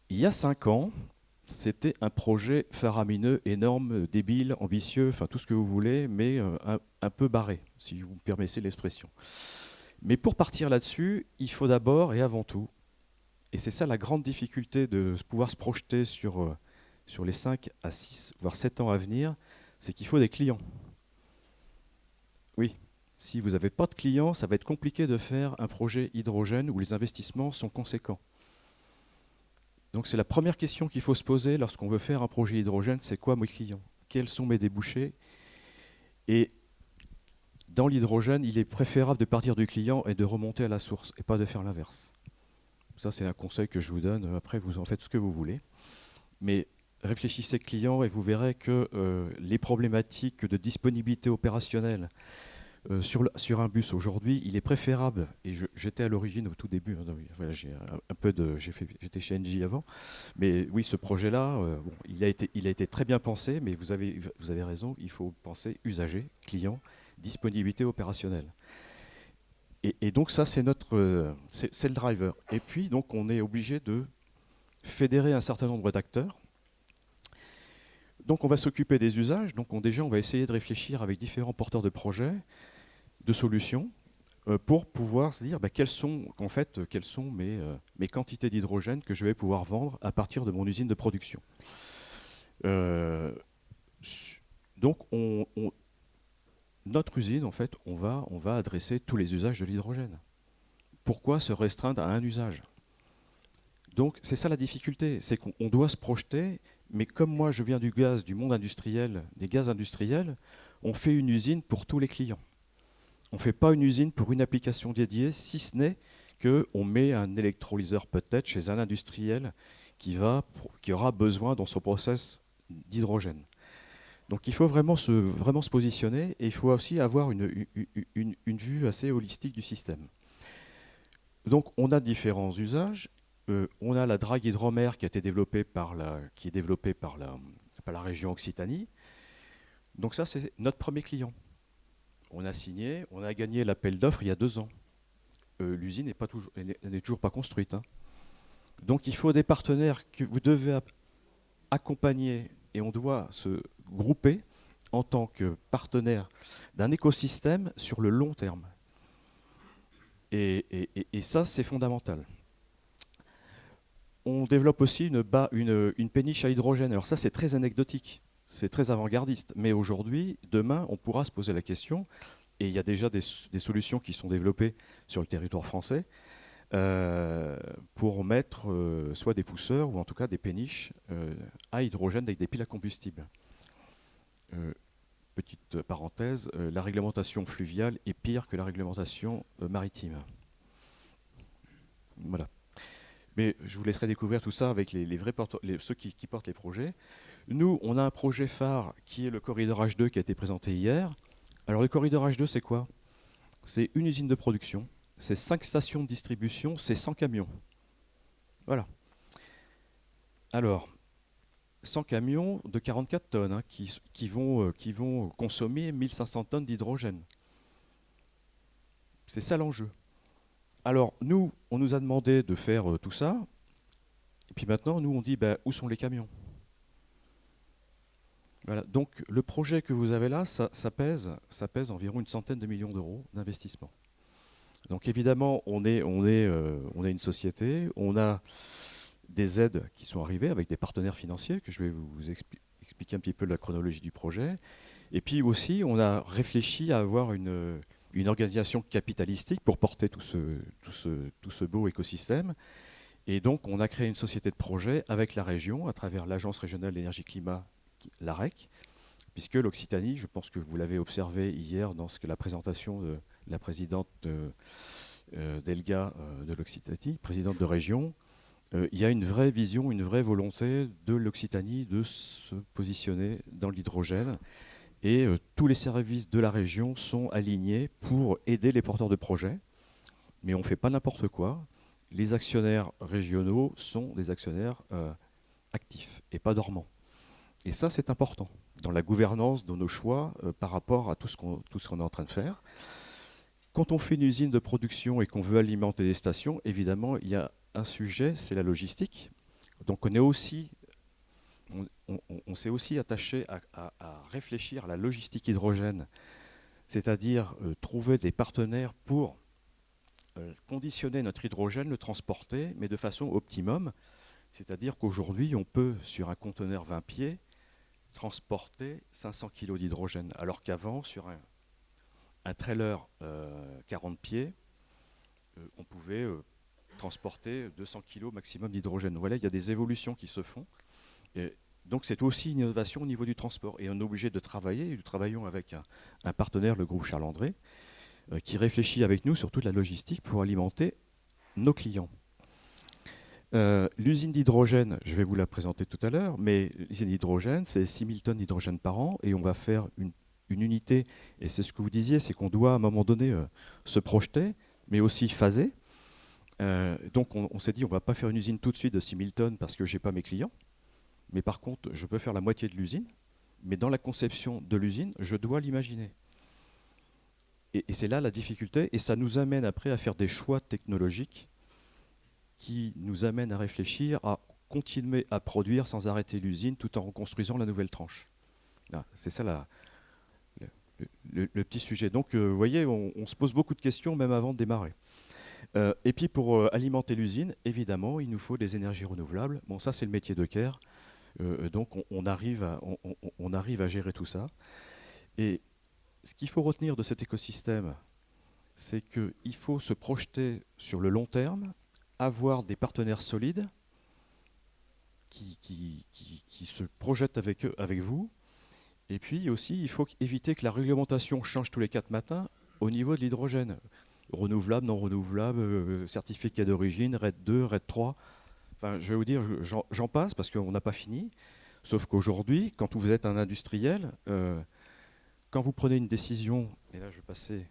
Il y a 5 ans, c'était un projet faramineux, énorme, débile, ambitieux, enfin tout ce que vous voulez, mais un peu barré, si vous me permettez l'expression. Mais pour partir là-dessus, il faut d'abord et avant tout, et c'est ça la grande difficulté de pouvoir se projeter sur les 5 à 6, voire 7 ans à venir, c'est qu'il faut des clients. Oui, si vous n'avez pas de clients, ça va être compliqué de faire un projet hydrogène où les investissements sont conséquents. Donc c'est la première question qu'il faut se poser lorsqu'on veut faire un projet hydrogène, c'est quoi mes clients? Quels sont mes débouchés? Et dans l'hydrogène, il est préférable de partir du client et de remonter à la source, et pas de faire l'inverse. Ça, c'est un conseil que je vous donne. Après, vous en faites ce que vous voulez. Mais réfléchissez client et vous verrez que les problématiques de disponibilité opérationnelle sur un bus aujourd'hui, il est préférable, et j'étais à l'origine au tout début, voilà, j'étais chez Engie avant, mais oui, ce projet-là, bon, il a été très bien pensé, mais vous avez raison, il faut penser usager, client, disponibilité opérationnelle. Et donc ça, c'est c'est le driver. Et puis, donc, on est obligé de fédérer un certain nombre d'acteurs. Donc on va s'occuper des usages, donc déjà on va essayer de réfléchir avec différents porteurs de projets, de solutions, pour pouvoir se dire quelles sont mes quantités d'hydrogène que je vais pouvoir vendre à partir de mon usine de production. Donc notre usine, en fait, on va adresser tous les usages de l'hydrogène. Pourquoi se restreindre à un usage ? Donc c'est ça la difficulté, c'est qu'on doit se projeter, mais comme moi je viens du monde industriel, des gaz industriels, on fait une usine pour tous les clients. On ne fait pas une usine pour une application dédiée, si ce n'est qu'on met un électrolyseur peut-être chez un industriel qui aura besoin dans son process d'hydrogène. Donc il faut vraiment se positionner et il faut aussi avoir une vue assez holistique du système. Donc on a différents usages. On a la drague hydromère qui est développée par la région Occitanie. Donc ça, c'est notre premier client. On a signé, on a gagné l'appel d'offres il y a 2 ans. L'usine n'est toujours pas construite. Hein. Donc il faut des partenaires que vous devez accompagner et on doit se grouper en tant que partenaire d'un écosystème sur le long terme. Et ça, c'est fondamental. On développe aussi une péniche à hydrogène. Alors ça, c'est très anecdotique, c'est très avant-gardiste. Mais aujourd'hui, demain, on pourra se poser la question, et il y a déjà des solutions qui sont développées sur le territoire français, pour mettre soit des pousseurs, ou en tout cas des péniches à hydrogène avec des piles à combustible. Petite parenthèse, la réglementation fluviale est pire que la réglementation maritime. Voilà. Mais je vous laisserai découvrir tout ça avec les vrais ceux qui portent les projets. Nous, on a un projet phare qui est le corridor H2 qui a été présenté hier. Alors le corridor H2, c'est quoi? C'est une usine de production, c'est 5 stations de distribution, c'est 100 camions. Voilà. Alors, 100 camions de 44 tonnes hein, qui vont consommer 1500 tonnes d'hydrogène. C'est ça l'enjeu. Alors, nous, on nous a demandé de faire tout ça. Et puis maintenant, nous, on dit, où sont les camions? Voilà. Donc, le projet que vous avez là, ça pèse environ une centaine de millions d'euros d'investissement. Donc, évidemment, on est une société. On a des aides qui sont arrivées avec des partenaires financiers, que je vais vous expliquer un petit peu la chronologie du projet. Et puis aussi, on a réfléchi à avoir une organisation capitalistique pour porter tout ce beau écosystème. Et donc, on a créé une société de projet avec la région, à travers l'Agence régionale d'énergie-climat, l'AREC, puisque l'Occitanie, je pense que vous l'avez observé hier dans la présentation de la présidente d'Elga de l'Occitanie, présidente de région, il y a une vraie vision, une vraie volonté de l'Occitanie de se positionner dans l'hydrogène. Et tous les services de la région sont alignés pour aider les porteurs de projets. Mais on ne fait pas n'importe quoi. Les actionnaires régionaux sont des actionnaires actifs et pas dormants. Et ça, c'est important dans la gouvernance de nos choix par rapport à tout ce qu'on est en train de faire. Quand on fait une usine de production et qu'on veut alimenter des stations, évidemment, il y a un sujet, c'est la logistique. Donc on s'est aussi attaché à réfléchir à la logistique hydrogène, c'est-à-dire trouver des partenaires pour conditionner notre hydrogène, le transporter, mais de façon optimum. C'est-à-dire qu'aujourd'hui, on peut, sur un conteneur 20 pieds, transporter 500 kg d'hydrogène, alors qu'avant, sur un trailer 40 pieds, on pouvait transporter 200 kg maximum d'hydrogène. Voilà, il y a des évolutions qui se font. Et donc c'est aussi une innovation au niveau du transport. Et on est obligé de travailler, et nous travaillons avec un partenaire, le groupe Charles-André, qui réfléchit avec nous sur toute la logistique pour alimenter nos clients. L'usine d'hydrogène, je vais vous la présenter tout à l'heure, mais l'usine d'hydrogène, c'est 6000 tonnes d'hydrogène par an et on va faire une unité, et c'est ce que vous disiez, c'est qu'on doit à un moment donné se projeter, mais aussi phaser. Donc on s'est dit, on ne va pas faire une usine tout de suite de 6000 tonnes parce que je n'ai pas mes clients, mais par contre, je peux faire la moitié de l'usine, mais dans la conception de l'usine, je dois l'imaginer. Et c'est là la difficulté, et ça nous amène après à faire des choix technologiques qui nous amènent à réfléchir à continuer à produire sans arrêter l'usine tout en reconstruisant la nouvelle tranche. C'est ça le petit sujet. Donc vous voyez, on se pose beaucoup de questions même avant de démarrer. Et puis pour alimenter l'usine, évidemment, il nous faut des énergies renouvelables. Bon, ça c'est le métier de Caire. Donc on arrive à gérer tout ça. Et ce qu'il faut retenir de cet écosystème, c'est qu'il faut se projeter sur le long terme, avoir des partenaires solides qui se projettent avec vous. Et puis aussi, il faut éviter que la réglementation change tous les 4 matins au niveau de l'hydrogène. Renouvelable, non renouvelable, certificat d'origine, RED 2, RED 3. Enfin, je vais vous dire, j'en passe parce qu'on n'a pas fini. Sauf qu'aujourd'hui, quand vous êtes un industriel, quand vous prenez une décision, et là je vais passer,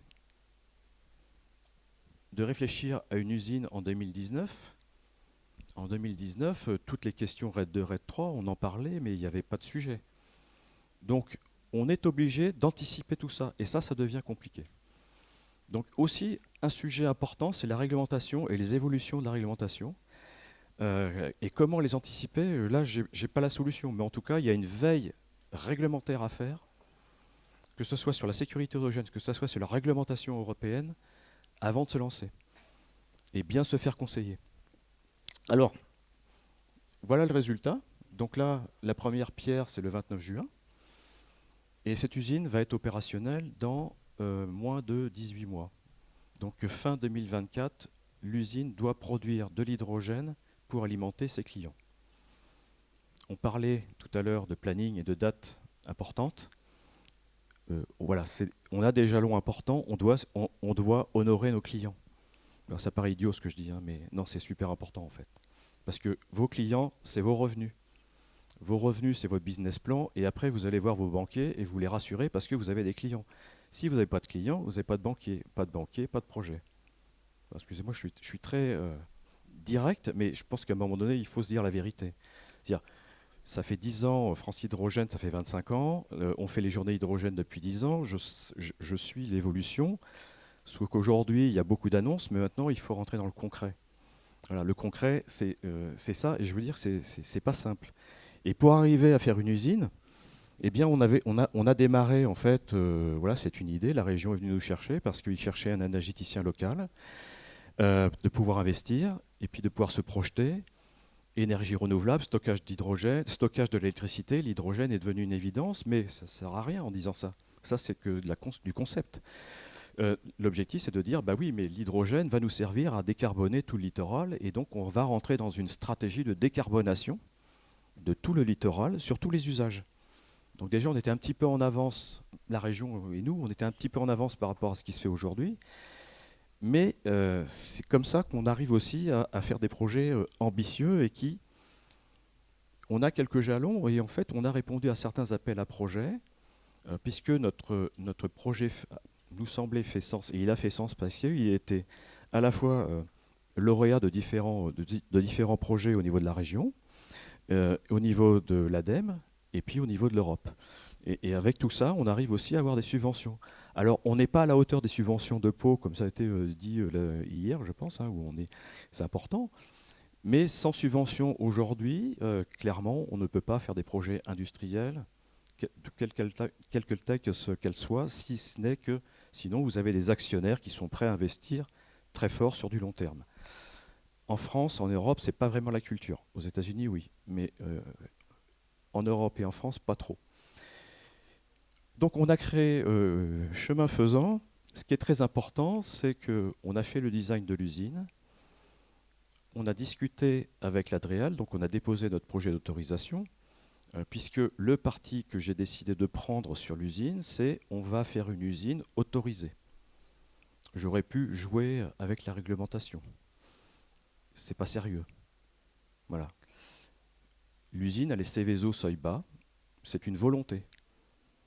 de réfléchir à une usine en 2019, toutes les questions RED 2, RED 3, on en parlait, mais il n'y avait pas de sujet. Donc on est obligé d'anticiper tout ça, et ça devient compliqué. Donc aussi, un sujet important, c'est la réglementation et les évolutions de la réglementation. Et comment les anticiper, là, je n'ai pas la solution, mais en tout cas, il y a une veille réglementaire à faire, que ce soit sur la sécurité hydrogène, que ce soit sur la réglementation européenne, avant de se lancer. Et bien se faire conseiller. Alors, voilà le résultat. Donc là, la première pierre, c'est le 29 juin. Et cette usine va être opérationnelle dans moins de 18 mois. Donc fin 2024, l'usine doit produire de l'hydrogène pour alimenter ses clients. On parlait tout à l'heure de planning et de dates importantes. Voilà, on a des jalons importants, on doit honorer nos clients. Alors, ça paraît idiot ce que je dis, hein, mais non, c'est super important en fait. Parce que vos clients, c'est vos revenus. Vos revenus, c'est votre business plan, et après, vous allez voir vos banquiers et vous les rassurez parce que vous avez des clients. Si vous n'avez pas de clients, vous n'avez pas de banquier. Pas de banquier, pas de projet. Excusez-moi, je suis très direct, mais je pense qu'à un moment donné, il faut se dire la vérité. C'est-à-dire, ça fait 10 ans, France Hydrogène, ça fait 25 ans, on fait les journées hydrogène depuis 10 ans, je suis l'évolution, sauf qu'aujourd'hui, il y a beaucoup d'annonces, mais maintenant, il faut rentrer dans le concret. Voilà, le concret, c'est ça, et je veux dire, c'est pas simple. Et pour arriver à faire une usine, eh bien, on a démarré, en fait, voilà, c'est une idée, la région est venue nous chercher parce qu'ils cherchaient un énergéticien local, de pouvoir investir, et puis de pouvoir se projeter. Énergie renouvelable, stockage d'hydrogène, stockage de l'électricité, l'hydrogène est devenu une évidence, mais ça ne sert à rien en disant ça. Ça, c'est que du concept. L'objectif, c'est de dire, bah oui, mais l'hydrogène va nous servir à décarboner tout le littoral, et donc on va rentrer dans une stratégie de décarbonation de tout le littoral sur tous les usages. Donc déjà, on était un petit peu en avance, la région et nous, on était un petit peu en avance par rapport à ce qui se fait aujourd'hui. Mais c'est comme ça qu'on arrive aussi à faire des projets ambitieux et qui, on a quelques jalons et en fait on a répondu à certains appels à projets puisque notre projet nous semblait fait sens, et il a fait sens parce qu'il était à la fois lauréat de différents projets au niveau de la région, au niveau de l'ADEME et puis au niveau de l'Europe. Et avec tout ça, on arrive aussi à avoir des subventions. Alors, on n'est pas à la hauteur des subventions de Pau, comme ça a été dit hier, je pense, où c'est important. Mais sans subvention aujourd'hui, clairement, on ne peut pas faire des projets industriels, quelque taille qu'elle soit, si ce n'est que sinon vous avez des actionnaires qui sont prêts à investir très fort sur du long terme. En France, en Europe, c'est pas vraiment la culture. Aux États-Unis, oui, mais en Europe et en France, pas trop. Donc on a créé chemin faisant. Ce qui est très important, c'est qu'on a fait le design de l'usine. On a discuté avec l'Adréal, donc on a déposé notre projet d'autorisation, puisque le parti que j'ai décidé de prendre sur l'usine, c'est on va faire une usine autorisée. J'aurais pu jouer avec la réglementation. C'est pas sérieux. Voilà. L'usine, elle est Seveso seuil bas. C'est une volonté.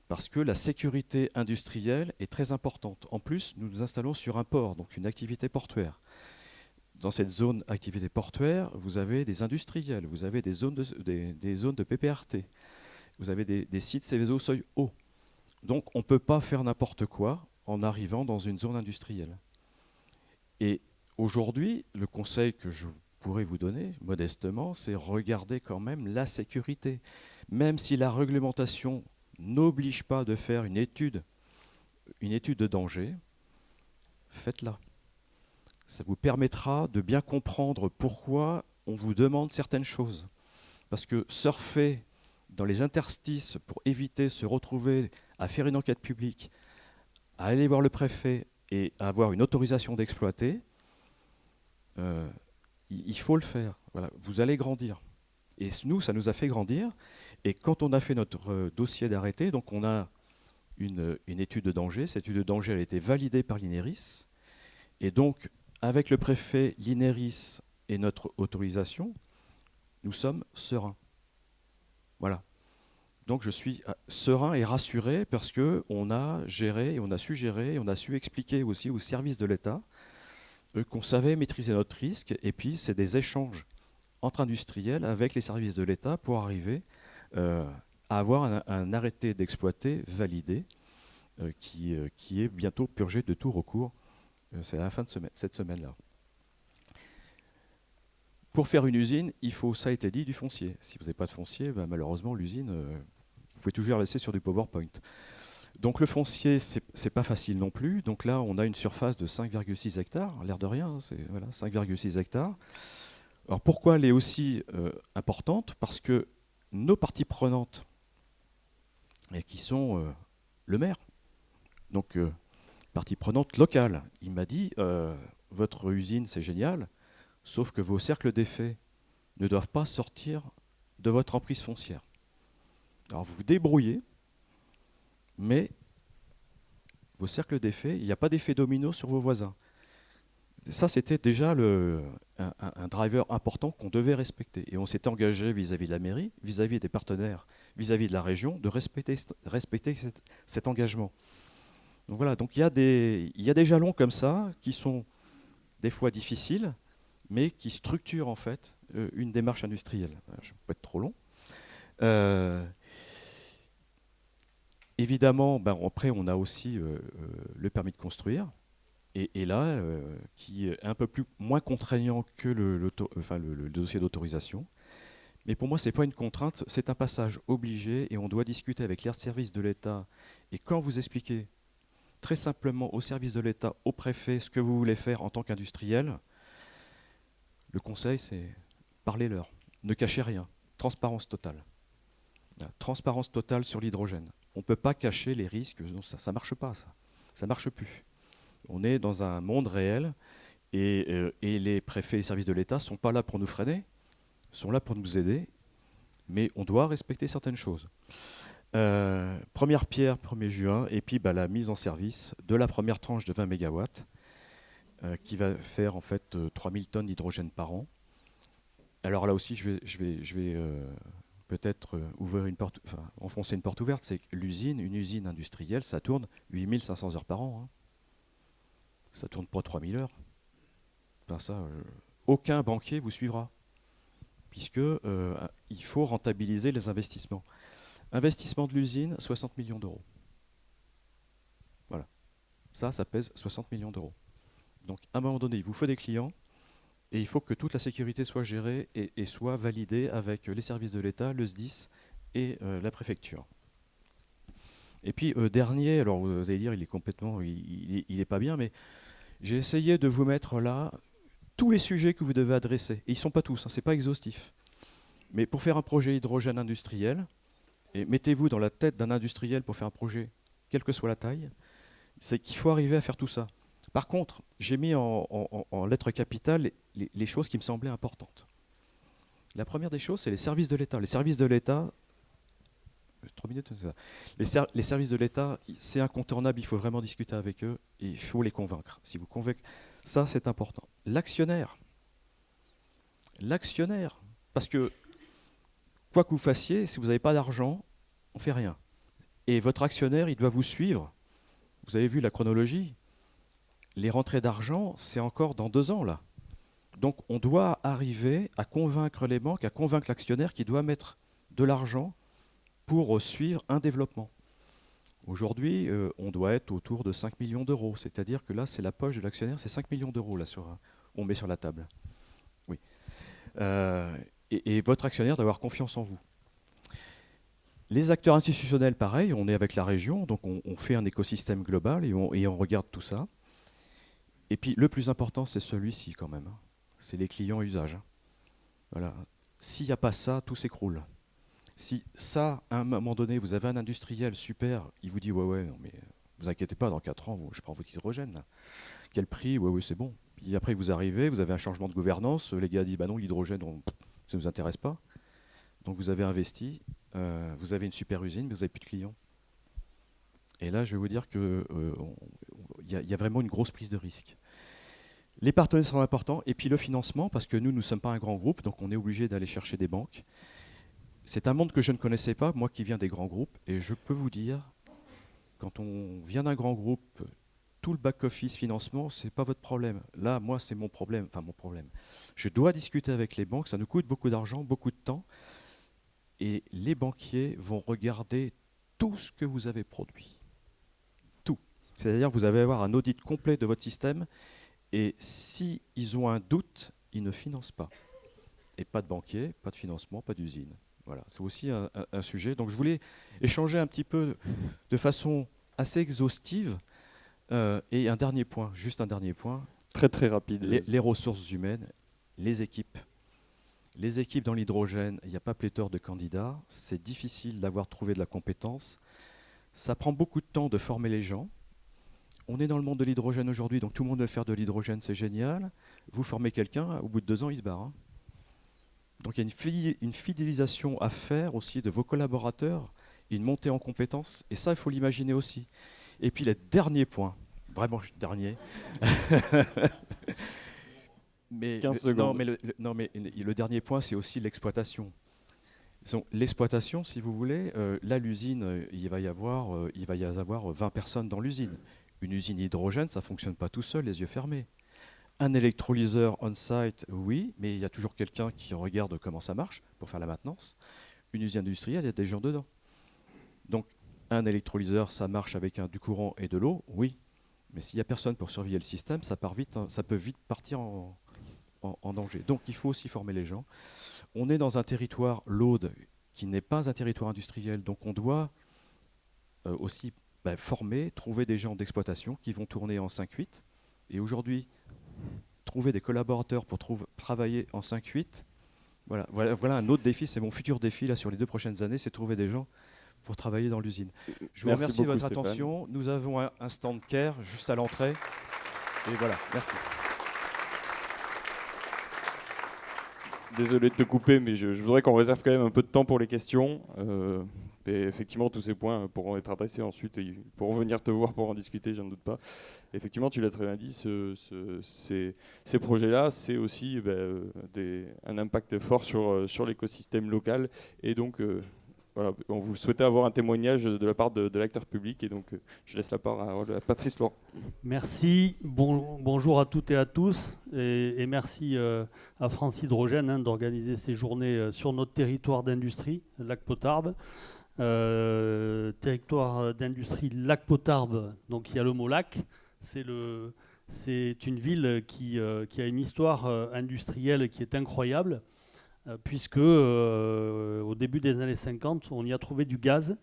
Parce que la sécurité industrielle est très importante. En plus, nous nous installons sur un port, donc une activité portuaire. Dans cette zone activité portuaire, vous avez des industriels, vous avez des zones de PPRT, vous avez des sites Seveso seuil haut. Donc on ne peut pas faire n'importe quoi en arrivant dans une zone industrielle. Et aujourd'hui, le conseil que je pourrais vous donner, modestement, c'est regarder quand même la sécurité. Même si la réglementation n'oblige pas de faire une étude de danger, faites-la. Ça vous permettra de bien comprendre pourquoi on vous demande certaines choses. Parce que surfer dans les interstices pour éviter de se retrouver à faire une enquête publique, à aller voir le préfet et à avoir une autorisation d'exploiter, il faut le faire. Voilà. Vous allez grandir. Et nous, ça nous a fait grandir. Et quand on a fait notre dossier d'arrêté, donc on a une étude de danger. Cette étude de danger, elle a été validée par l'INERIS. Et donc, avec le préfet, l'INERIS et notre autorisation, nous sommes sereins. Voilà. Donc je suis serein et rassuré parce qu'on a géré, on a su gérer, on a su expliquer aussi aux services de l'État qu'on savait maîtriser notre risque. Et puis, c'est des échanges entre industriels avec les services de l'État pour arriver à avoir un arrêté d'exploiter validé qui est bientôt purgé de tout recours. C'est à la fin de cette semaine-là. Pour faire une usine, il faut, ça a été dit, du foncier. Si vous n'avez pas de foncier, ben malheureusement, l'usine, vous pouvez toujours la laisser sur du PowerPoint. Donc le foncier, c'est pas facile non plus. Donc là, on a une surface de 5,6 hectares, l'air de rien, c'est voilà, 5,6 hectares. Alors pourquoi elle est aussi importante? Parce que nos parties prenantes, et qui sont le maire, donc partie prenante locale, il m'a dit votre usine c'est génial, sauf que vos cercles d'effets ne doivent pas sortir de votre emprise foncière. Alors vous vous débrouillez, mais vos cercles d'effets, il n'y a pas d'effet domino sur vos voisins. Ça, c'était déjà un driver important qu'on devait respecter. Et on s'était engagé vis-à-vis de la mairie, vis-à-vis des partenaires, vis-à-vis de la région, de respecter cet engagement. Donc voilà, donc il y a des jalons comme ça qui sont des fois difficiles, mais qui structurent en fait une démarche industrielle. Je ne peux pas être trop long. Évidemment, ben, après on a aussi le permis de construire. Et là, qui est un peu moins contraignant que le dossier d'autorisation. Mais pour moi, ce n'est pas une contrainte, c'est un passage obligé et on doit discuter avec les services de l'État. Et quand vous expliquez très simplement aux services de l'État, au préfet, ce que vous voulez faire en tant qu'industriel, le conseil, c'est parlez-leur. Ne cachez rien. Transparence totale. Transparence totale sur l'hydrogène. On ne peut pas cacher les risques. Non, ça ne marche pas, ça. Ça ne marche plus. On est dans un monde réel et les préfets et les services de l'État ne sont pas là pour nous freiner, sont là pour nous aider, mais on doit respecter certaines choses. Première pierre, 1er juin, et puis la mise en service de la première tranche de 20 MW. qui va faire en fait 3000 tonnes d'hydrogène par an. Alors là aussi, je vais peut-être enfoncer une porte ouverte. C'est que une usine industrielle, ça tourne 8500 heures par an. Hein. Ça tourne pas 3000 heures. Enfin, ça, aucun banquier vous suivra, puisque il faut rentabiliser les investissements. Investissement de l'usine, 60 millions d'euros. Voilà. Ça pèse 60 millions d'euros. Donc, à un moment donné, il vous faut des clients, et il faut que toute la sécurité soit gérée et soit validée avec les services de l'État, le SDIS et la préfecture. Et puis, dernier, alors vous allez dire, il est complètement, il est pas bien, mais j'ai essayé de vous mettre là tous les sujets que vous devez adresser. Et ils ne sont pas tous, hein, ce n'est pas exhaustif. Mais pour faire un projet hydrogène industriel, et mettez-vous dans la tête d'un industriel pour faire un projet, quelle que soit la taille, c'est qu'il faut arriver à faire tout ça. Par contre, j'ai mis en lettres capitales les choses qui me semblaient importantes. La première des choses, c'est les services de l'État. Les services de l'État, 3 minutes, les services de l'État, c'est incontournable, il faut vraiment discuter avec eux et il faut les convaincre. Si vous convaincez, ça c'est important. L'actionnaire, parce que quoi que vous fassiez, si vous n'avez pas d'argent, on ne fait rien. Et votre actionnaire, il doit vous suivre. Vous avez vu la chronologie. Les rentrées d'argent, c'est encore dans 2 ans là. Donc on doit arriver à convaincre les banques, à convaincre l'actionnaire qui doit mettre de l'argent pour suivre un développement. Aujourd'hui, on doit être autour de 5 millions d'euros. C'est-à-dire que là, c'est la poche de l'actionnaire, c'est 5 millions d'euros là, on met sur la table. Oui. Et votre actionnaire doit avoir confiance en vous. Les acteurs institutionnels, pareil, on est avec la région, donc on fait un écosystème global et on regarde tout ça. Et puis le plus important, c'est celui-ci quand même. Hein. C'est les clients usage. Hein. Voilà. S'il n'y a pas ça, tout s'écroule. Si ça, à un moment donné, vous avez un industriel super, il vous dit ouais, non mais vous inquiétez pas, dans 4 ans, je prends votre hydrogène. Là. Quel prix? Ouais, c'est bon. Puis après, vous arrivez, vous avez un changement de gouvernance, les gars disent bah non, l'hydrogène, ça ne nous intéresse pas. Donc vous avez investi, vous avez une super usine, mais vous n'avez plus de clients. Et là, je vais vous dire qu'il y a vraiment une grosse prise de risque. Les partenaires sont importants, et puis le financement, parce que nous ne sommes pas un grand groupe, donc on est obligé d'aller chercher des banques. C'est un monde que je ne connaissais pas, moi qui viens des grands groupes, et je peux vous dire, quand on vient d'un grand groupe, tout le back-office financement, ce n'est pas votre problème. Là, moi, c'est mon problème. Enfin, mon problème. Je dois discuter avec les banques, ça nous coûte beaucoup d'argent, beaucoup de temps, et les banquiers vont regarder tout ce que vous avez produit. Tout. C'est-à-dire que vous allez avoir un audit complet de votre système, et s'ils ont un doute, ils ne financent pas. Et pas de banquier, pas de financement, pas d'usine. Voilà, c'est aussi un sujet. Donc je voulais échanger un petit peu de façon assez exhaustive. Et un dernier point, juste un dernier point. Très très rapide. Les ressources humaines, les équipes. Les équipes dans l'hydrogène, il n'y a pas pléthore de candidats. C'est difficile d'avoir trouvé de la compétence. Ça prend beaucoup de temps de former les gens. On est dans le monde de l'hydrogène aujourd'hui, donc tout le monde veut faire de l'hydrogène, c'est génial. Vous formez quelqu'un, au bout de 2 ans, il se barre. Hein. Donc il y a une fidélisation à faire aussi de vos collaborateurs, une montée en compétences, et ça, il faut l'imaginer aussi. Et puis le dernier point, vraiment dernier. Mais 15 secondes. mais le dernier point, c'est aussi l'exploitation. L'exploitation, si vous voulez, là, l'usine, il va y avoir 20 personnes dans l'usine. Une usine hydrogène, ça ne fonctionne pas tout seul, les yeux fermés. Un électrolyseur on-site, oui, mais il y a toujours quelqu'un qui regarde comment ça marche pour faire la maintenance. Une usine industrielle, il y a des gens dedans. Donc, un électrolyseur, ça marche avec du courant et de l'eau, oui. Mais s'il n'y a personne pour surveiller le système, ça peut vite partir en danger. Donc, il faut aussi former les gens. On est dans un territoire, l'Aude, qui n'est pas un territoire industriel. Donc, on doit aussi former, trouver des gens d'exploitation qui vont tourner en 5-8. Et aujourd'hui, trouver des collaborateurs pour travailler en 5-8, voilà un autre défi, c'est mon futur défi là, sur les 2 prochaines années, c'est trouver des gens pour travailler dans l'usine. Je vous remercie de votre attention. Nous avons un stand Care juste à l'entrée. Et voilà, merci. Désolé de te couper, mais je voudrais qu'on réserve quand même un peu de temps pour les questions. Et effectivement, tous ces points pourront être adressés ensuite. Ils pourront venir te voir pour en discuter, j'en doute pas. Effectivement, tu l'as très bien dit, ces projets-là, c'est aussi un impact fort sur l'écosystème local. Et donc, voilà, on vous souhaitait avoir un témoignage de la part de l'acteur public. Et donc, je laisse la parole à Patrice Laurent. Merci, bonjour à toutes et à tous, et merci à France Hydrogène d'organiser ces journées sur notre territoire d'industrie, Lac-Potarbes. Territoire d'industrie Lac-Potarbes, donc il y a le mot lac, c'est une ville qui a une histoire industrielle qui est incroyable, puisque au début des années 50, on y a trouvé du gaz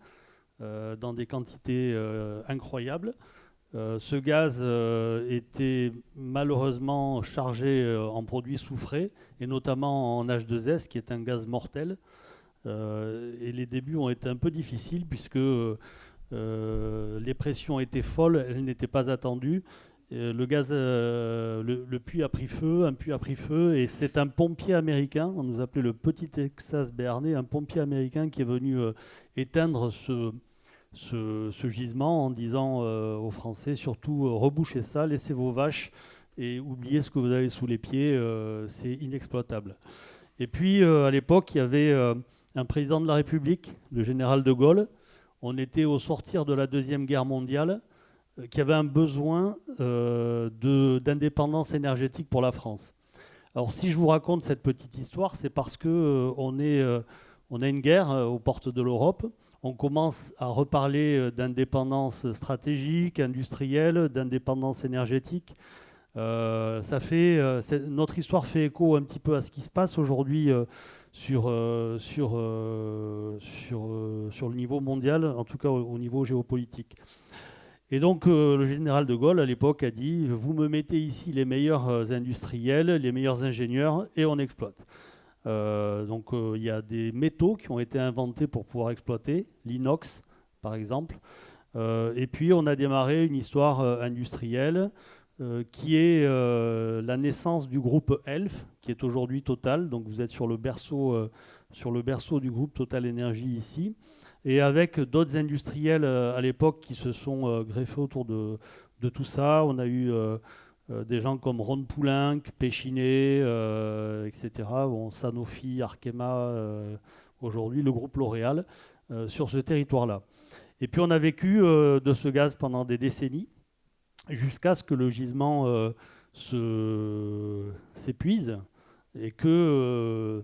dans des quantités incroyables. Ce gaz était malheureusement chargé en produits soufrés, et notamment en H2S, qui est un gaz mortel. Et les débuts ont été un peu difficiles, puisque les pressions étaient folles, elles n'étaient pas attendues. Le gaz, le puits a pris feu, un puits a pris feu, et c'est un pompier américain, on nous appelait le petit Texas béarnais, un pompier américain qui est venu éteindre ce gisement en disant aux Français, surtout rebouchez ça, laissez vos vaches et oubliez ce que vous avez sous les pieds, c'est inexploitable. Et puis à l'époque, il y avait un président de la République, le général de Gaulle. On était au sortir de la Deuxième Guerre mondiale, qui avait un besoin d'indépendance énergétique pour la France. Alors si je vous raconte cette petite histoire, c'est parce qu'on a une guerre aux portes de l'Europe. On commence à reparler d'indépendance stratégique, industrielle, d'indépendance énergétique. Notre histoire fait écho un petit peu à ce qui se passe aujourd'hui sur le niveau mondial, en tout cas au niveau géopolitique. Et donc le général de Gaulle à l'époque a dit « Vous me mettez ici les meilleurs industriels, les meilleurs ingénieurs et on exploite ». Donc il y a des métaux qui ont été inventés pour pouvoir exploiter, l'inox par exemple. Et puis on a démarré une histoire industrielle qui est la naissance du groupe Elf, qui est aujourd'hui Total. Donc vous êtes sur le berceau du groupe Total Énergie ici. Et avec d'autres industriels à l'époque qui se sont greffés autour de tout ça. On a eu des gens comme Ron Poulenc, Péchinet, etc. Bon, Sanofi, Arkema, aujourd'hui le groupe L'Oréal, sur ce territoire-là. Et puis on a vécu de ce gaz pendant des décennies, jusqu'à ce que le gisement s'épuise et que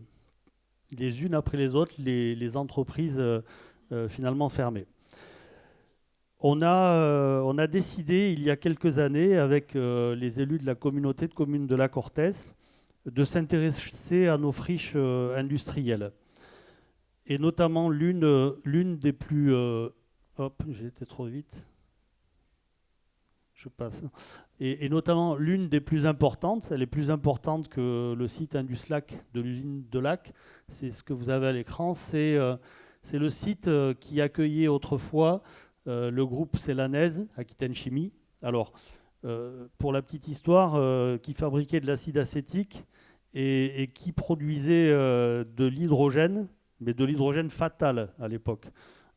les unes après les autres, les entreprises finalement fermées. On a décidé il y a quelques années avec les élus de la communauté de communes de la Cortès de s'intéresser à nos friches industrielles. Et notamment l'une des plus... j'ai été trop vite. Je passe. Et notamment l'une des plus importantes, elle est plus importante que le site Induslac de l'usine de Lac, c'est ce que vous avez à l'écran, c'est le site qui accueillait autrefois le groupe Célanèse, Aquitaine Chimie. Alors, pour la petite histoire, qui fabriquait de l'acide acétique et qui produisait de l'hydrogène, mais de l'hydrogène fatal à l'époque.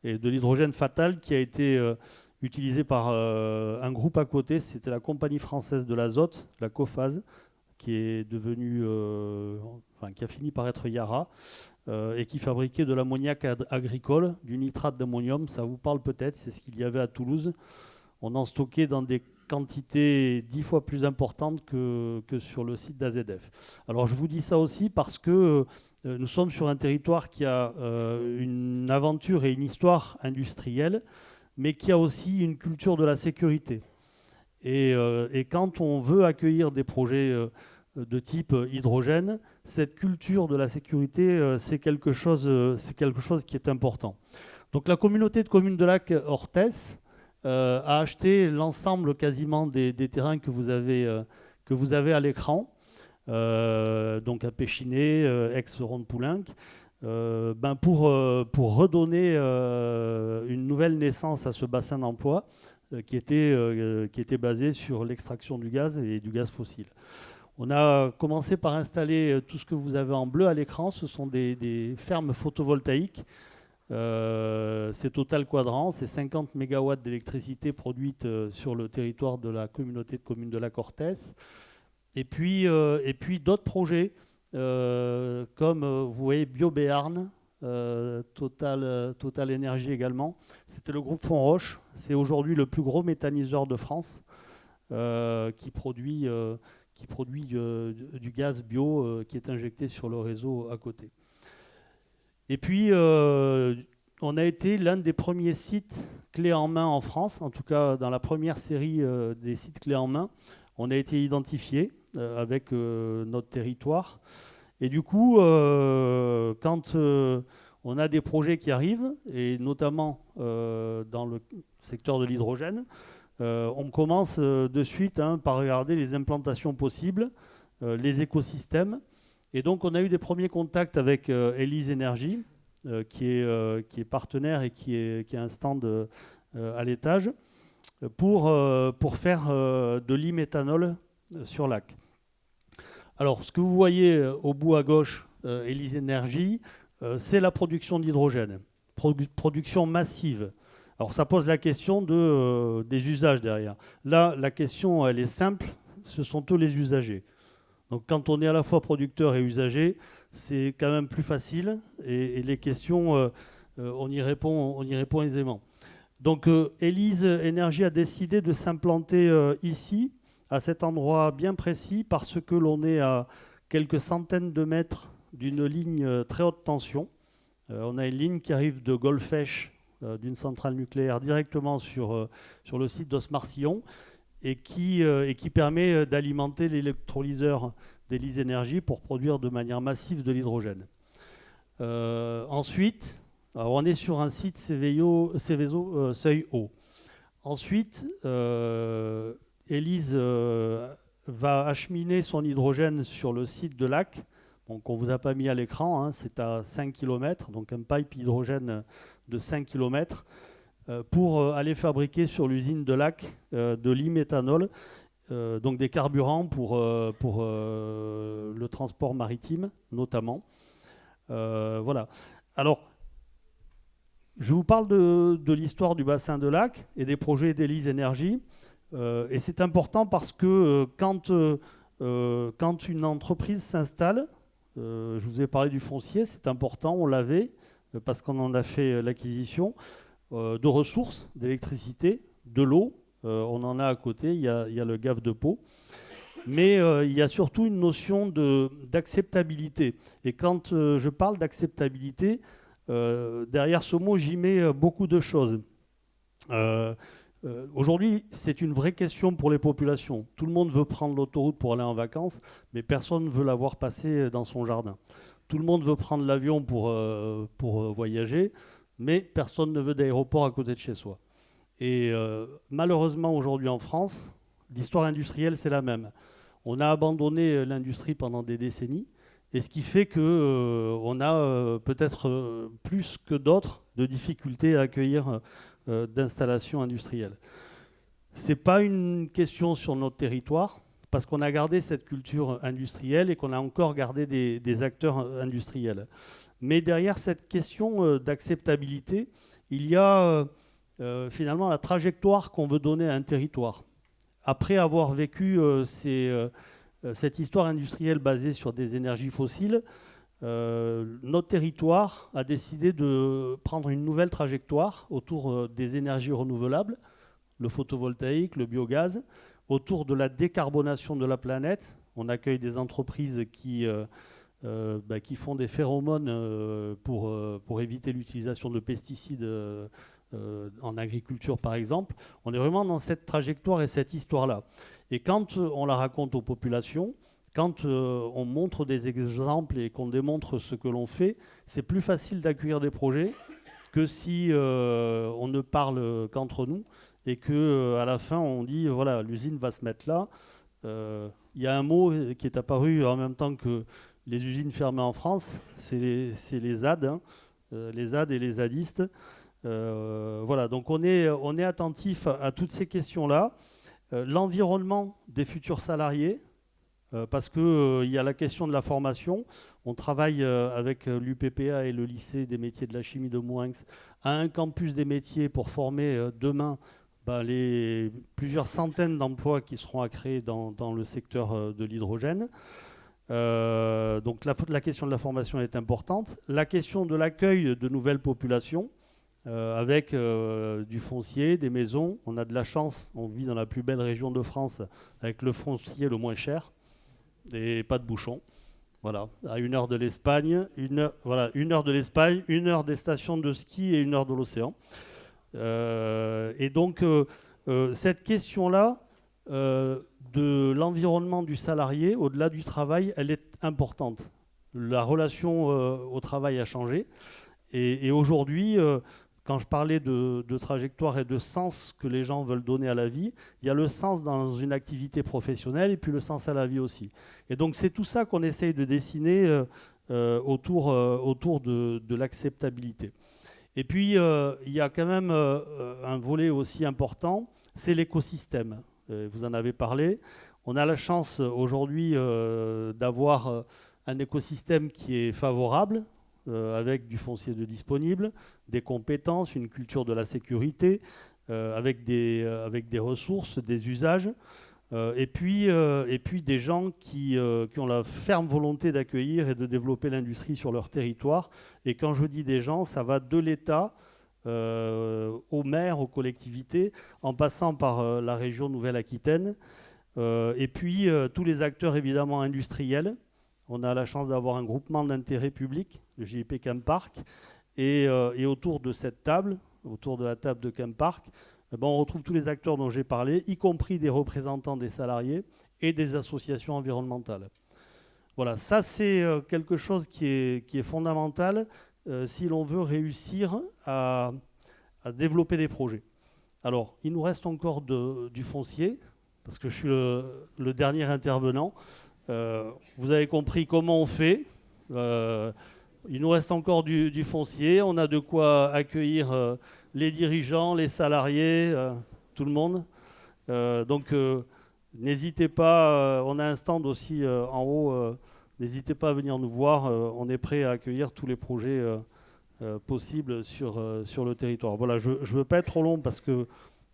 Et de l'hydrogène fatal qui a été utilisé par un groupe à côté, c'était la Compagnie française de l'azote, la Cophase, qui est devenue, qui a fini par être Yara, et qui fabriquait de l'ammoniac agricole, du nitrate d'ammonium. Ça vous parle peut-être, c'est ce qu'il y avait à Toulouse. On en stockait dans des quantités 10 fois plus importantes que sur le site d'AZF. Alors je vous dis ça aussi parce que nous sommes sur un territoire qui a une aventure et une histoire industrielle, mais qui a aussi une culture de la sécurité. Et quand on veut accueillir des projets de type hydrogène, cette culture de la sécurité, c'est quelque chose qui est important. Donc la communauté de communes de Lac Orthès a acheté l'ensemble quasiment des terrains que vous avez à l'écran, donc à Péchinet, ex-Ron Poulenc, pour redonner une nouvelle naissance à ce bassin d'emploi qui était basé sur l'extraction du gaz et du gaz fossile. On a commencé par installer tout ce que vous avez en bleu à l'écran. Ce sont des fermes photovoltaïques. C'est Total Quadrant, c'est 50 MW d'électricité produite sur le territoire de la communauté de communes de la Cortès. Et puis d'autres projets, comme vous voyez BioBéarn, Total Énergie également. C'était le groupe Fonroche. C'est aujourd'hui le plus gros méthaniseur de France qui produit du gaz bio qui est injecté sur le réseau à côté. Et puis, on a été l'un des premiers sites clés en main en France, en tout cas dans la première série des sites clés en main. On a été identifié avec notre territoire. Et du coup, quand on a des projets qui arrivent, et notamment dans le secteur de l'hydrogène, on commence de suite par regarder les implantations possibles, les écosystèmes. Et donc, on a eu des premiers contacts avec Élise Énergie, qui est partenaire et qui a un stand à l'étage, pour faire de l'e-méthanol sur lac. Alors, ce que vous voyez au bout à gauche, Élise Énergie, c'est la production d'hydrogène, production massive. Alors, ça pose la question des usages derrière. Là, la question, elle est simple, ce sont tous les usagers. Donc, quand on est à la fois producteur et usager, c'est quand même plus facile et les questions, on y répond aisément. Donc, Élise Énergie a décidé de s'implanter ici, à cet endroit bien précis, parce que l'on est à quelques centaines de mètres d'une ligne très haute tension. On a une ligne qui arrive de Golfech, d'une centrale nucléaire, directement sur le site d'Osmar-Sillon, et qui permet d'alimenter l'électrolyseur d'Élise Énergie pour produire de manière massive de l'hydrogène. Ensuite, alors on est sur un site Céveso seuil haut. Ensuite, Élise va acheminer son hydrogène sur le site de Lac, donc on ne vous a pas mis à l'écran, c'est à 5 km, donc un pipe hydrogène de 5 km, pour aller fabriquer sur l'usine de Lac de l'e-méthanol, donc des carburants pour le transport maritime notamment. Voilà. Alors, je vous parle de l'histoire du bassin de Lac et des projets d'Élise Énergie. Et c'est important parce que quand une entreprise s'installe, je vous ai parlé du foncier, c'est important, on l'avait, parce qu'on en a fait l'acquisition, de ressources, d'électricité, de l'eau. On en a à côté, il y a le Gave de Pau. Mais il y a surtout une notion d'acceptabilité. Et quand je parle d'acceptabilité, derrière ce mot, j'y mets beaucoup de choses. Aujourd'hui, c'est une vraie question pour les populations. Tout le monde veut prendre l'autoroute pour aller en vacances, mais personne ne veut la voir passer dans son jardin. Tout le monde veut prendre l'avion pour voyager, mais personne ne veut d'aéroport à côté de chez soi. Et malheureusement, aujourd'hui en France, l'histoire industrielle, c'est la même. On a abandonné l'industrie pendant des décennies, et ce qui fait qu'on a peut-être plus que d'autres de difficultés à accueillir d'installations industrielles. Ce n'est pas une question sur notre territoire, parce qu'on a gardé cette culture industrielle et qu'on a encore gardé des acteurs industriels. Mais derrière cette question d'acceptabilité, il y a finalement la trajectoire qu'on veut donner à un territoire. Après avoir vécu cette histoire industrielle basée sur des énergies fossiles, notre territoire a décidé de prendre une nouvelle trajectoire autour des énergies renouvelables, le photovoltaïque, le biogaz, autour de la décarbonation de la planète. On accueille des entreprises qui font des phéromones pour éviter l'utilisation de pesticides en agriculture, par exemple. On est vraiment dans cette trajectoire et cette histoire-là. Et quand on la raconte aux populations, quand on montre des exemples et qu'on démontre ce que l'on fait, c'est plus facile d'accueillir des projets que si on ne parle qu'entre nous et qu'à la fin on dit voilà, l'usine va se mettre là. Il y a un mot qui est apparu en même temps que les usines fermées en France, c'est les ZAD, les ZAD et les zadistes. Voilà, donc on est attentif à toutes ces questions-là. L'environnement des futurs salariés. parce qu'il y a la question de la formation. On travaille avec l'UPPA et le lycée des métiers de la chimie de Mourenx à un campus des métiers pour former demain les plusieurs centaines d'emplois qui seront à créer dans le secteur de l'hydrogène. Donc la question de la formation est importante. La question de l'accueil de nouvelles populations, avec du foncier, des maisons. On a de la chance, on vit dans la plus belle région de France avec le foncier le moins cher et pas de bouchons. Voilà, à 1 heure de l'Espagne, 1 heure de l'Espagne, 1 heure des stations de ski et 1 heure de l'océan. Et donc cette question-là de l'environnement du salarié, au-delà du travail, elle est importante. La relation au travail a changé. Et aujourd'hui, quand je parlais de trajectoire et de sens que les gens veulent donner à la vie, il y a le sens dans une activité professionnelle et puis le sens à la vie aussi. Et donc c'est tout ça qu'on essaye de dessiner autour de l'acceptabilité. Et puis il y a quand même un volet aussi important, c'est l'écosystème. Vous en avez parlé. On a la chance aujourd'hui d'avoir un écosystème qui est favorable, avec du foncier de disponible, des compétences, une culture de la sécurité, avec des ressources, des usages, et puis des gens qui ont la ferme volonté d'accueillir et de développer l'industrie sur leur territoire. Et quand je dis des gens, ça va de l'État aux maires, aux collectivités, en passant par la région Nouvelle-Aquitaine, et puis tous les acteurs évidemment industriels. On a la chance d'avoir un groupement d'intérêt public, le GIP Chempark, et autour de cette table, autour de la table de Chempark, on retrouve tous les acteurs dont j'ai parlé, y compris des représentants des salariés et des associations environnementales. Voilà, ça c'est quelque chose qui est fondamental si l'on veut réussir à développer des projets. Alors, il nous reste encore du foncier, parce que je suis le dernier intervenant. Vous avez compris comment on fait. Il nous reste encore du foncier. On a de quoi accueillir les dirigeants, les salariés, tout le monde. Donc, n'hésitez pas. On a un stand aussi en haut. N'hésitez pas à venir nous voir. On est prêt à accueillir tous les projets possibles sur le territoire. Voilà, je ne veux pas être trop long parce que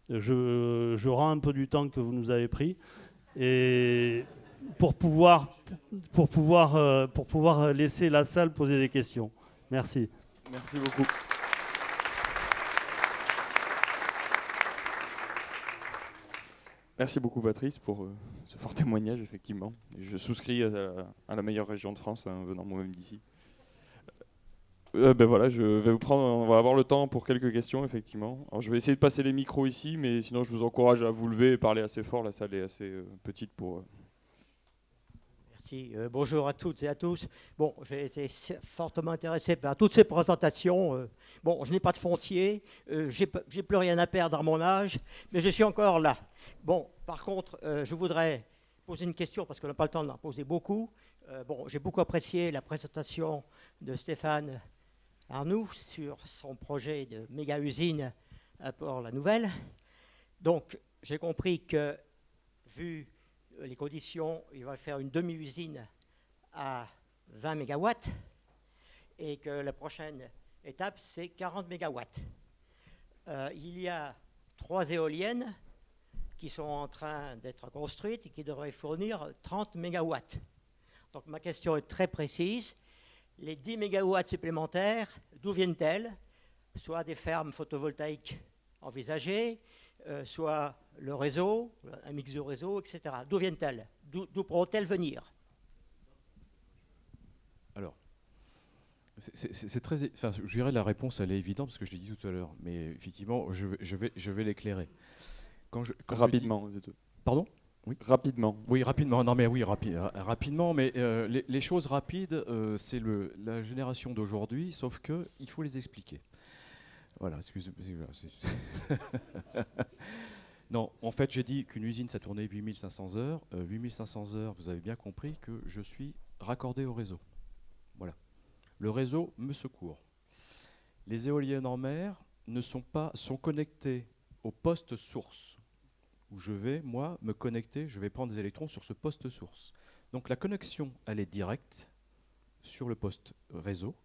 je rends un peu du temps que vous nous avez pris. Et pour pouvoir laisser la salle poser des questions. Merci. Merci beaucoup. Merci beaucoup Patrice pour ce fort témoignage, effectivement. Je souscris à la meilleure région de France, venant moi-même d'ici. Voilà, on va avoir le temps pour quelques questions, effectivement. Alors, je vais essayer de passer les micros ici, mais sinon je vous encourage à vous lever et parler assez fort. La salle est assez petite pour... Merci. Bonjour à toutes et à tous. Bon, j'ai été fortement intéressé par toutes ces présentations. Je n'ai pas de foncier, j'ai plus rien à perdre à mon âge, mais je suis encore là. Bon, par contre, je voudrais poser une question parce qu'on n'a pas le temps d'en poser beaucoup. J'ai beaucoup apprécié la présentation de Stéphane Arnoux sur son projet de méga-usine à Port-la-Nouvelle. Donc, j'ai compris que, vu les conditions, il va faire une demi-usine à 20 MW et que la prochaine étape, c'est 40 MW. Il y a 3 éoliennes qui sont en train d'être construites et qui devraient fournir 30 MW. Donc ma question est très précise. Les 10 MW supplémentaires, d'où viennent-elles? Soit des fermes photovoltaïques envisagées, soit le réseau, un mix de réseau, etc. D'où viennent-elles? D'où pourront-elles venir? Alors, c'est très... Enfin, je dirais la réponse, elle est évidente, parce que je l'ai dit tout à l'heure. Mais effectivement, je vais l'éclairer. Rapidement. Pardon? Oui. Rapidement. Oui, rapidement. Non, mais oui, rapidement. Mais les choses rapides, c'est la génération d'aujourd'hui, sauf qu'il faut les expliquer. Voilà, excusez-moi. Non, en fait, j'ai dit qu'une usine, ça tournait 8500 heures. 8500 heures, vous avez bien compris que je suis raccordé au réseau. Voilà. Le réseau me secourt. Les éoliennes en mer sont connectées au poste source, où je vais, moi, me connecter, je vais prendre des électrons sur ce poste source. Donc la connexion, elle est directe sur le poste réseau.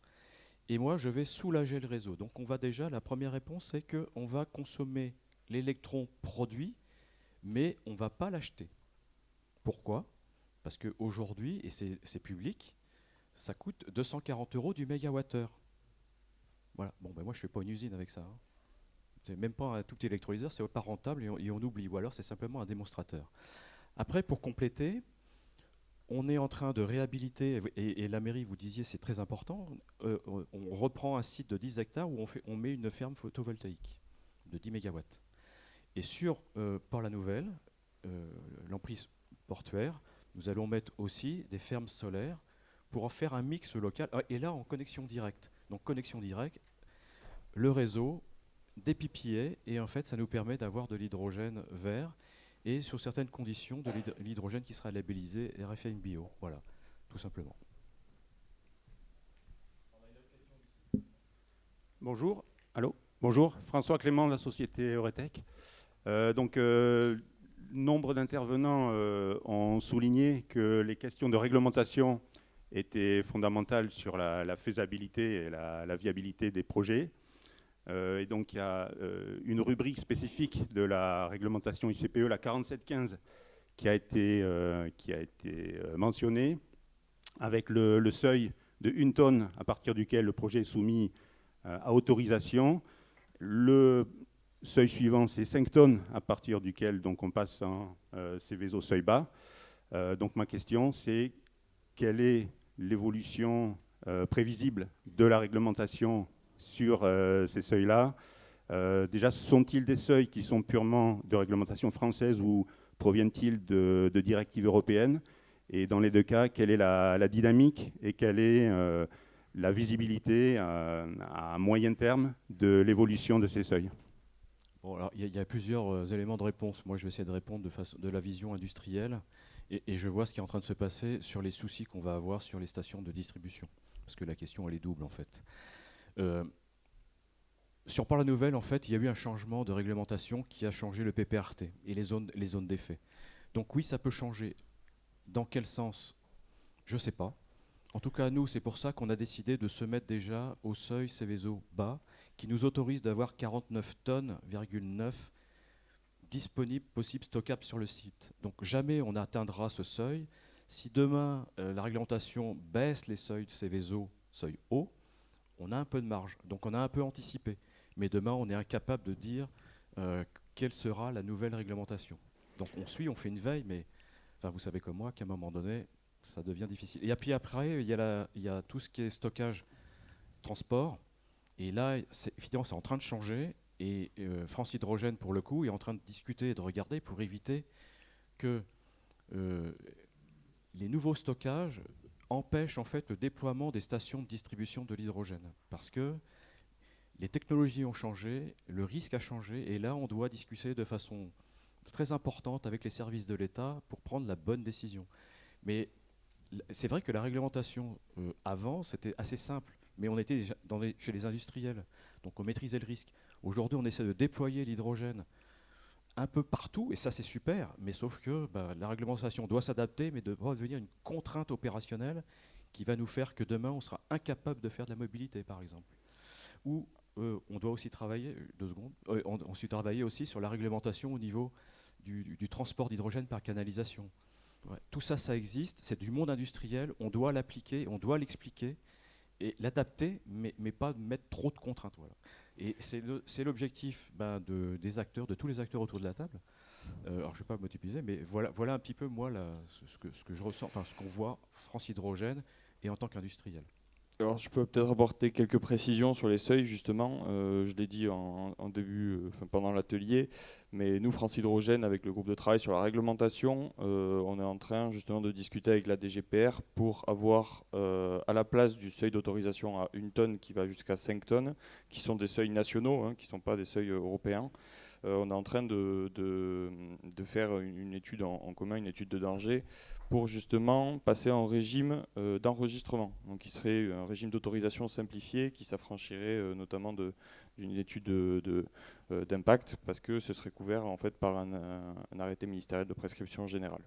Et moi, je vais soulager le réseau. Donc la première réponse, c'est qu'on va consommer l'électron produit, mais on ne va pas l'acheter. Pourquoi ? Parce qu'aujourd'hui, et c'est public, ça coûte 240 € du mégawattheure. Voilà. Bon, moi, je ne fais pas une usine avec ça. Hein. C'est même pas un tout petit électrolyseur, c'est pas rentable et on oublie. Ou alors, c'est simplement un démonstrateur. Après, pour compléter, on est en train de réhabiliter, et la mairie, vous disiez, c'est très important, on reprend un site de 10 hectares où on met une ferme photovoltaïque de 10 mégawatts. Et sur Port-la-Nouvelle, l'emprise portuaire, nous allons mettre aussi des fermes solaires pour en faire un mix local, et là en connexion directe. Donc connexion directe, le réseau, des PPA, et en fait ça nous permet d'avoir de l'hydrogène vert, et sur certaines conditions, de l'hydrogène qui sera labellisé RFM Bio. Voilà, tout simplement. Bonjour. Allô. Bonjour. François Clément de la société Euretech. Nombre d'intervenants ont souligné que les questions de réglementation étaient fondamentales sur la faisabilité et la viabilité des projets. Et donc il y a une rubrique spécifique de la réglementation ICPE, la 4715, qui a été mentionnée, avec le seuil de 1 tonne à partir duquel le projet est soumis à autorisation. Le seuil suivant, c'est 5 tonnes à partir duquel donc, on passe en Céveso seuil bas. Donc ma question, c'est quelle est l'évolution prévisible de la réglementation sur ces seuils-là? Déjà, sont-ils des seuils qui sont purement de réglementation française ou proviennent-ils de directives européennes? Et dans les deux cas, quelle est la dynamique et quelle est la visibilité à moyen terme de l'évolution de ces seuils? Bon, alors, il y a plusieurs éléments de réponse. Moi, je vais essayer de répondre de la vision industrielle et je vois ce qui est en train de se passer sur les soucis qu'on va avoir sur les stations de distribution. Parce que la question, elle est double, en fait. Sur Port-la-Nouvelle, en fait, il y a eu un changement de réglementation qui a changé le PPRT et les zones d'effet. Donc oui, ça peut changer. Dans quel sens? Je ne sais pas. En tout cas, nous, c'est pour ça qu'on a décidé de se mettre déjà au seuil Céveso bas, qui nous autorise d'avoir 49 tonnes, disponibles, possibles, stockables sur le site. Donc jamais on atteindra ce seuil. Si demain, la réglementation baisse les seuils de Céveso, seuil haut, on a un peu de marge. Donc on a un peu anticipé. Mais demain, on est incapable de dire quelle sera la nouvelle réglementation. Donc on suit, on fait une veille, mais enfin, vous savez comme moi qu'à un moment donné, ça devient difficile. Et puis après, il y a tout ce qui est stockage, transport. Et là, évidemment, c'est en train de changer. Et France Hydrogène, pour le coup, est en train de discuter et de regarder pour éviter que les nouveaux stockages empêchent en fait le déploiement des stations de distribution de l'hydrogène. Parce que les technologies ont changé, le risque a changé, et là, on doit discuter de façon très importante avec les services de l'État pour prendre la bonne décision. Mais c'est vrai que la réglementation avant, c'était assez simple, mais on était déjà chez les industriels, donc on maîtrisait le risque. Aujourd'hui, on essaie de déployer l'hydrogène un peu partout, et ça c'est super, mais sauf que la réglementation doit s'adapter, mais ne pas devenir une contrainte opérationnelle qui va nous faire que demain, on sera incapable de faire de la mobilité, par exemple. Ou on doit aussi travailler, aussi sur la réglementation au niveau du transport d'hydrogène par canalisation. Ouais, tout ça, ça existe, c'est du monde industriel, on doit l'appliquer, on doit l'expliquer et l'adapter, mais pas mettre trop de contraintes. Voilà. Et c'est l'objectif des acteurs, de tous les acteurs autour de la table. Alors je ne vais pas monopoliser, mais voilà un petit peu moi ce que je ressens, enfin ce qu'on voit France Hydrogène et en tant qu'industriel. Alors, je peux peut-être apporter quelques précisions sur les seuils, justement. Je l'ai dit en début, pendant l'atelier, mais nous, France Hydrogène, avec le groupe de travail sur la réglementation, on est en train justement de discuter avec la DGPR pour avoir, à la place du seuil d'autorisation à 1 tonne qui va jusqu'à 5 tonnes, qui sont des seuils nationaux, qui ne sont pas des seuils européens, on est en train de faire une étude en commun, une étude de danger, pour justement passer en régime d'enregistrement. Donc qui serait un régime d'autorisation simplifié qui s'affranchirait notamment d'une étude d'impact, parce que ce serait couvert en fait par un arrêté ministériel de prescription générale.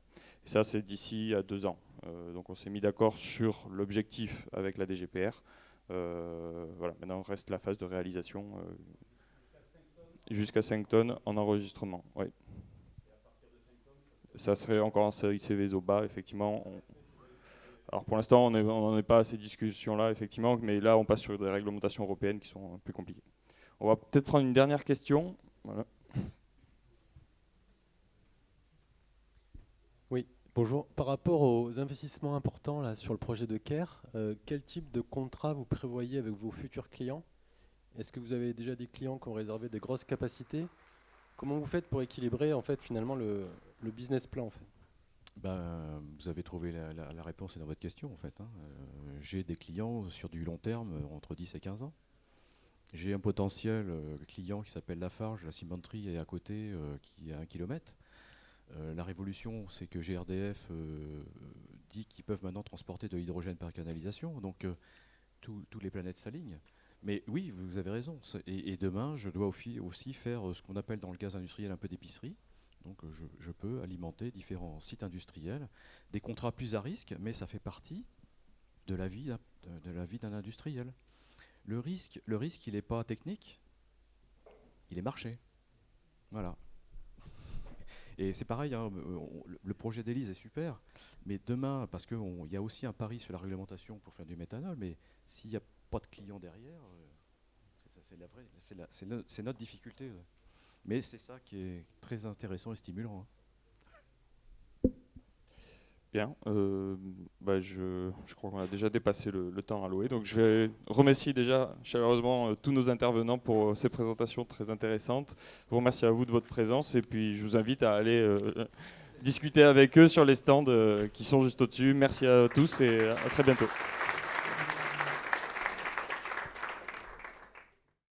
Et ça, c'est d'ici à 2 ans. Donc on s'est mis d'accord sur l'objectif avec la DGPR. Voilà, maintenant reste la phase de réalisation jusqu'à 5 tonnes en enregistrement. Oui. Ça serait encore un seuil Céveso bas, effectivement. Alors pour l'instant, on n'en est pas à ces discussions-là, effectivement, mais là, on passe sur des réglementations européennes qui sont plus compliquées. On va peut-être prendre une dernière question. Voilà. Oui, bonjour. Par rapport aux investissements importants là, sur le projet de Caire, quel type de contrat vous prévoyez avec vos futurs clients? Est-ce que vous avez déjà des clients qui ont réservé des grosses capacités? Comment vous faites pour équilibrer en fait, finalement le business plan en fait? Vous avez trouvé la réponse dans votre question en fait. J'ai des clients sur du long terme, entre 10 et 15 ans. J'ai un potentiel client qui s'appelle Lafarge, la cimenterie est à côté, qui est à 1 kilomètre. La révolution, c'est que GRDF dit qu'ils peuvent maintenant transporter de l'hydrogène par canalisation, donc toutes les planètes s'alignent. Mais oui, vous avez raison. Et demain, je dois aussi faire ce qu'on appelle dans le gaz industriel un peu d'épicerie. Donc je peux alimenter différents sites industriels, des contrats plus à risque, mais ça fait partie de la vie d'un industriel. Le risque, il n'est pas technique, il est marché. Voilà. Et c'est pareil, hein, le projet d'Élise est super, mais demain, parce qu'il y a aussi un pari sur la réglementation pour faire du méthanol, mais s'il n'y a pas de client derrière, c'est notre difficulté. Mais c'est ça qui est très intéressant et stimulant. Bien, je crois qu'on a déjà dépassé le temps alloué, donc je vais remercier déjà chaleureusement tous nos intervenants pour ces présentations très intéressantes. Je vous remercie à vous de votre présence et puis je vous invite à aller discuter avec eux sur les stands qui sont juste au-dessus. Merci à tous et à très bientôt.